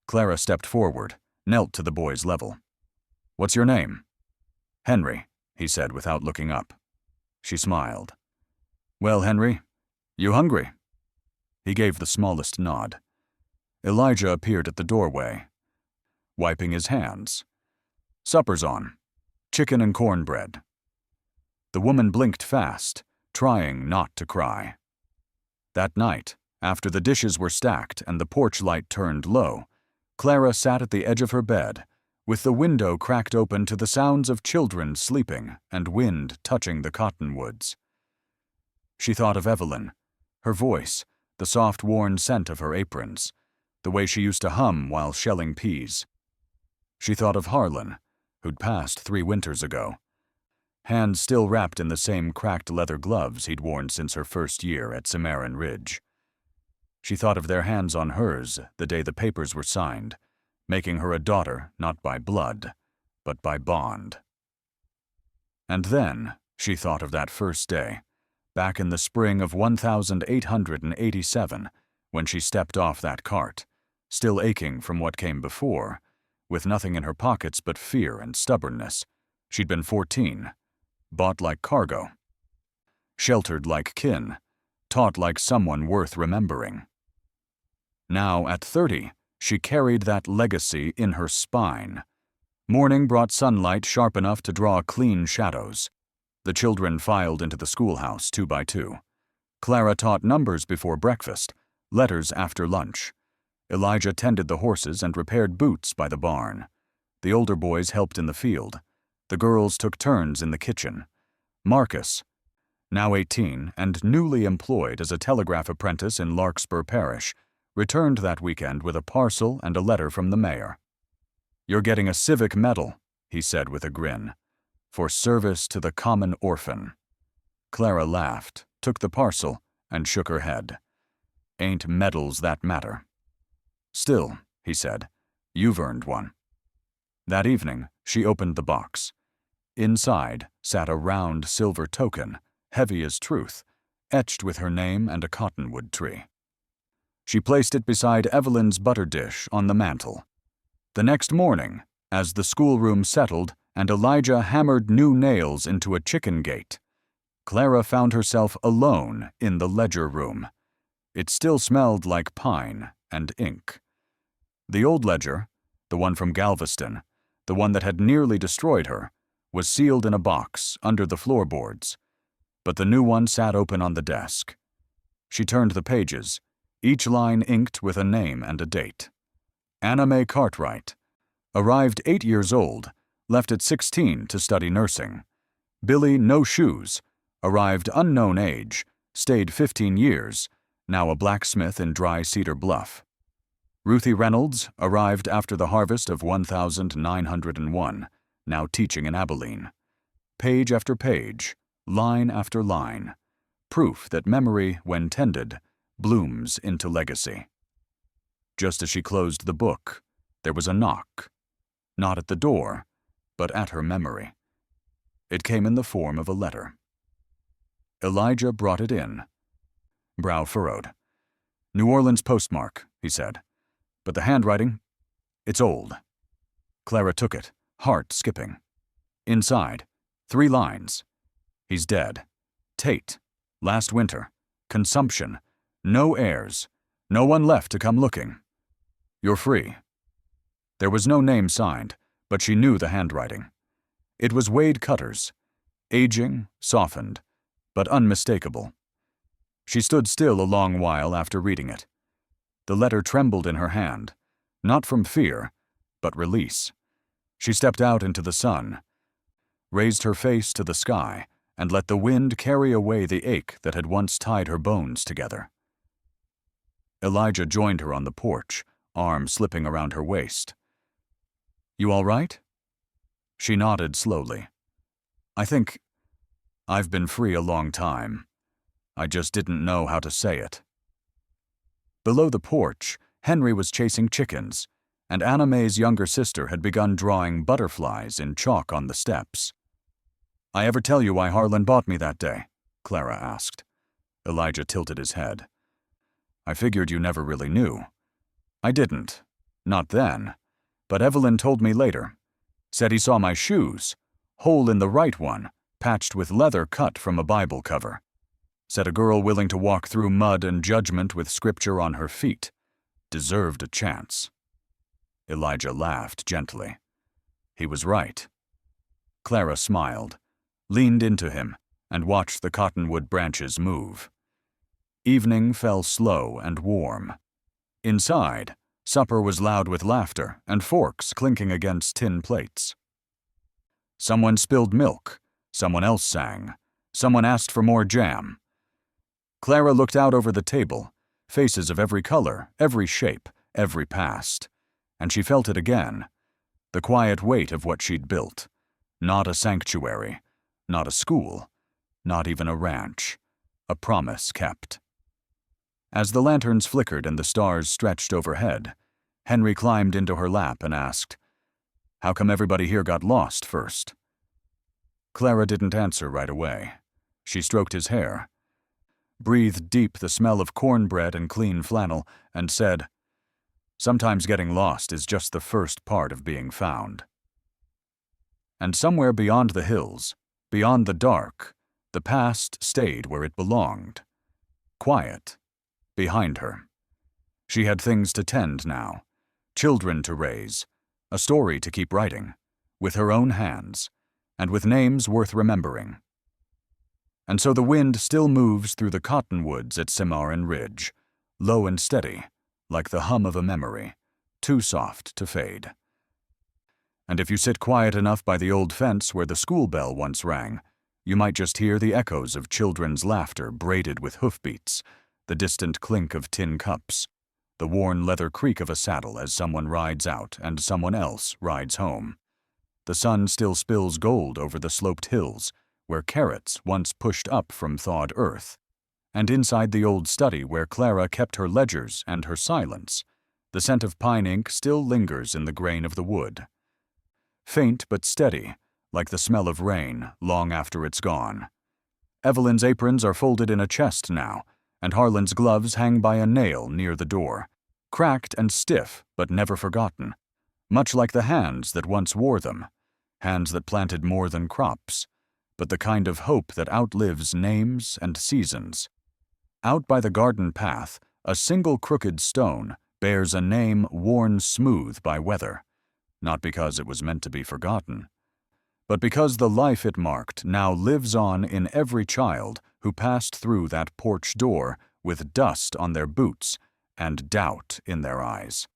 Clara stepped forward, knelt to the boy's level. "What's your name?" "Henry," he said without looking up. She smiled. "Well, Henry, you hungry?" He gave the smallest nod. Elijah appeared at the doorway, wiping his hands. "Supper's on. Chicken and cornbread." The woman blinked fast, trying not to cry. That night, after the dishes were stacked and the porch light turned low, Clara sat at the edge of her bed, with the window cracked open to the sounds of children sleeping and wind touching the cottonwoods. She thought of Evelyn, her voice, the soft worn scent of her aprons, the way she used to hum while shelling peas. She thought of Harlan, who'd passed 3 winters ago, hands still wrapped in the same cracked leather gloves he'd worn since her first year at Cimarron Ridge. She thought of their hands on hers the day the papers were signed, making her a daughter not by blood, but by bond. And then she thought of that first day, back in the spring of 1887, when she stepped off that cart, still aching from what came before, with nothing in her pockets but fear and stubbornness. She'd been 14, bought like cargo, sheltered like kin, taught like someone worth remembering. Now, at 30, she carried that legacy in her spine. Morning brought sunlight sharp enough to draw clean shadows. The children filed into the schoolhouse 2 by 2. Clara taught numbers before breakfast, letters after lunch. Elijah tended the horses and repaired boots by the barn. The older boys helped in the field. The girls took turns in the kitchen. Marcus, now 18 and newly employed as a telegraph apprentice in Larkspur Parish, returned that weekend with a parcel and a letter from the mayor. "You're getting a civic medal," he said with a grin, "for service to the common orphan." Clara laughed, took the parcel, and shook her head. "Ain't medals that matter." "Still," he said, "you've earned one." That evening, she opened the box. Inside sat a round silver token, heavy as truth, etched with her name and a cottonwood tree. She placed it beside Evelyn's butter dish on the mantel. The next morning, as the schoolroom settled and Elijah hammered new nails into a chicken gate, Clara found herself alone in the ledger room. It still smelled like pine and ink. The old ledger, the one from Galveston, the one that had nearly destroyed her, was sealed in a box under the floorboards, but the new one sat open on the desk. She turned the pages, each line inked with a name and a date. Anna Mae Cartwright, arrived 8 years old, left at 16 to study nursing. Billy No Shoes, arrived unknown age, stayed 15 years, now a blacksmith in Dry Cedar Bluff. Ruthie Reynolds arrived after the harvest of 1901, now teaching in Abilene. Page after page, line after line, proof that memory, when tended, blooms into legacy. Just as she closed the book, there was a knock. Not at the door, but at her memory. It came in the form of a letter. Elijah brought it in. Brow furrowed. "New Orleans postmark," he said. "But the handwriting, it's old." Clara took it, heart skipping. Inside, 3 lines. "He's dead. Tate. Last winter. Consumption. No heirs. No one left to come looking. You're free." There was no name signed, but she knew the handwriting. It was Wade Cutter's. Aging, softened, but unmistakable. She stood still a long while after reading it. The letter trembled in her hand, not from fear, but release. She stepped out into the sun, raised her face to the sky, and let the wind carry away the ache that had once tied her bones together. Elijah joined her on the porch, arm slipping around her waist. "You all right?" She nodded slowly. "I think I've been free a long time. I just didn't know how to say it." Below the porch, Henry was chasing chickens, and Anna Mae's younger sister had begun drawing butterflies in chalk on the steps. "I ever tell you why Harlan bought me that day?" Clara asked. Elijah tilted his head. "I figured you never really knew." "I didn't. Not then. But Evelyn told me later. Said he saw my shoes, hole in the right one, patched with leather cut from a Bible cover. Said a girl willing to walk through mud and judgment with scripture on her feet deserved a chance." Elijah laughed gently. He was right. Clara smiled, leaned into him, and watched the cottonwood branches move. Evening fell slow and warm. Inside, supper was loud with laughter and forks clinking against tin plates. Someone spilled milk. Someone else sang. Someone asked for more jam. Clara looked out over the table, faces of every color, every shape, every past, and she felt it again, the quiet weight of what she'd built. Not a sanctuary, not a school, not even a ranch, a promise kept. As the lanterns flickered and the stars stretched overhead, Henry climbed into her lap and asked, "How come everybody here got lost first?" Clara didn't answer right away. She stroked his hair, breathed deep the smell of cornbread and clean flannel, and said, "Sometimes getting lost is just the first part of being found." And somewhere beyond the hills, beyond the dark, the past stayed where it belonged. Quiet. Behind her. She had things to tend now, children to raise, a story to keep writing, with her own hands, and with names worth remembering. And so the wind still moves through the cottonwoods at Cimarron Ridge, low and steady, like the hum of a memory, too soft to fade. And if you sit quiet enough by the old fence where the school bell once rang, you might just hear the echoes of children's laughter braided with hoofbeats, the distant clink of tin cups, the worn leather creak of a saddle as someone rides out and someone else rides home. The sun still spills gold over the sloped hills, where carrots once pushed up from thawed earth, And inside the old study where Clara kept her ledgers and her silence, the scent of pine ink still lingers in the grain of the wood. Faint but steady, like the smell of rain long after it's gone. Evelyn's aprons are folded in a chest now, and Harlan's gloves hang by a nail near the door, cracked and stiff but never forgotten, much like the hands that once wore them, hands that planted more than crops, but the kind of hope that outlives names and seasons. Out by the garden path, a single crooked stone bears a name worn smooth by weather, not because it was meant to be forgotten, but because the life it marked now lives on in every child who passed through that porch door with dust on their boots and doubt in their eyes.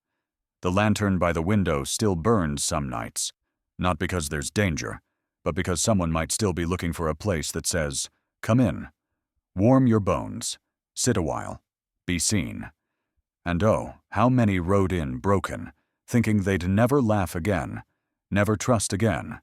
The lantern by the window still burns some nights, not because there's danger, but because someone might still be looking for a place that says, "Come in, warm your bones, sit a while, be seen." And oh, how many rode in broken, thinking they'd never laugh again, never trust again,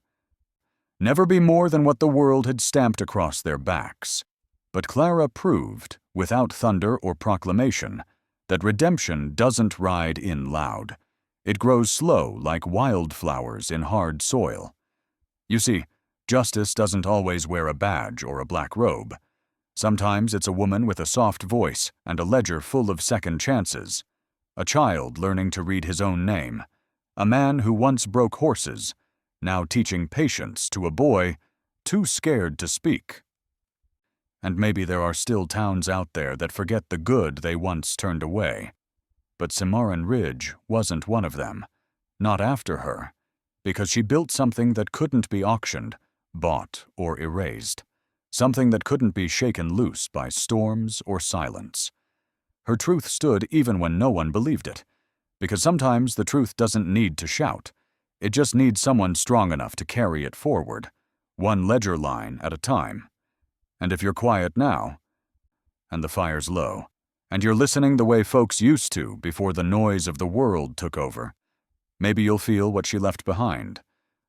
never be more than what the world had stamped across their backs. But Clara proved, without thunder or proclamation, that redemption doesn't ride in loud. It grows slow like wildflowers in hard soil. You see, justice doesn't always wear a badge or a black robe. Sometimes it's a woman with a soft voice and a ledger full of second chances, a child learning to read his own name, a man who once broke horses, now teaching patience to a boy too scared to speak. And maybe there are still towns out there that forget the good they once turned away. But Cimarron Ridge wasn't one of them, not after her, because she built something that couldn't be auctioned, bought, or erased, something that couldn't be shaken loose by storms or silence. Her truth stood even when no one believed it, because sometimes the truth doesn't need to shout. It just needs someone strong enough to carry it forward, one ledger line at a time. And if you're quiet now, and the fire's low, and you're listening the way folks used to before the noise of the world took over, maybe you'll feel what she left behind,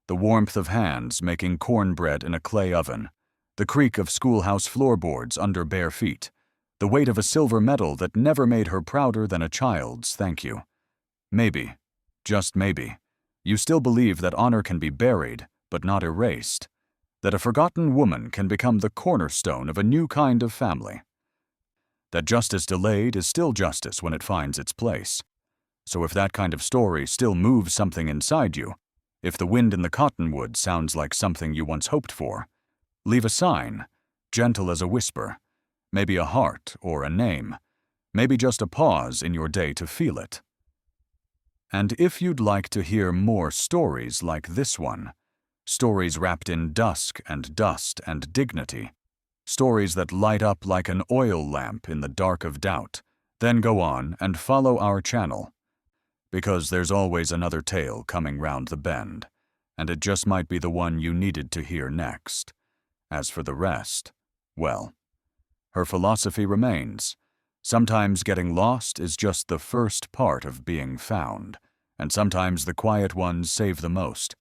the warmth of hands making cornbread in a clay oven, the creak of schoolhouse floorboards under bare feet, the weight of a silver medal that never made her prouder than a child's thank you. Maybe, just maybe, you still believe that honor can be buried, but not erased, that a forgotten woman can become the cornerstone of a new kind of family, that justice delayed is still justice when it finds its place. So if that kind of story still moves something inside you, if the wind in the cottonwood sounds like something you once hoped for, leave a sign, gentle as a whisper, maybe a heart or a name, maybe just a pause in your day to feel it. And if you'd like to hear more stories like this one, stories wrapped in dusk and dust and dignity, stories that light up like an oil lamp in the dark of doubt, then go on and follow our channel, because there's always another tale coming round the bend, and it just might be the one you needed to hear next. As for the rest, well, her philosophy remains. Sometimes getting lost is just the first part of being found, and sometimes the quiet ones save the most.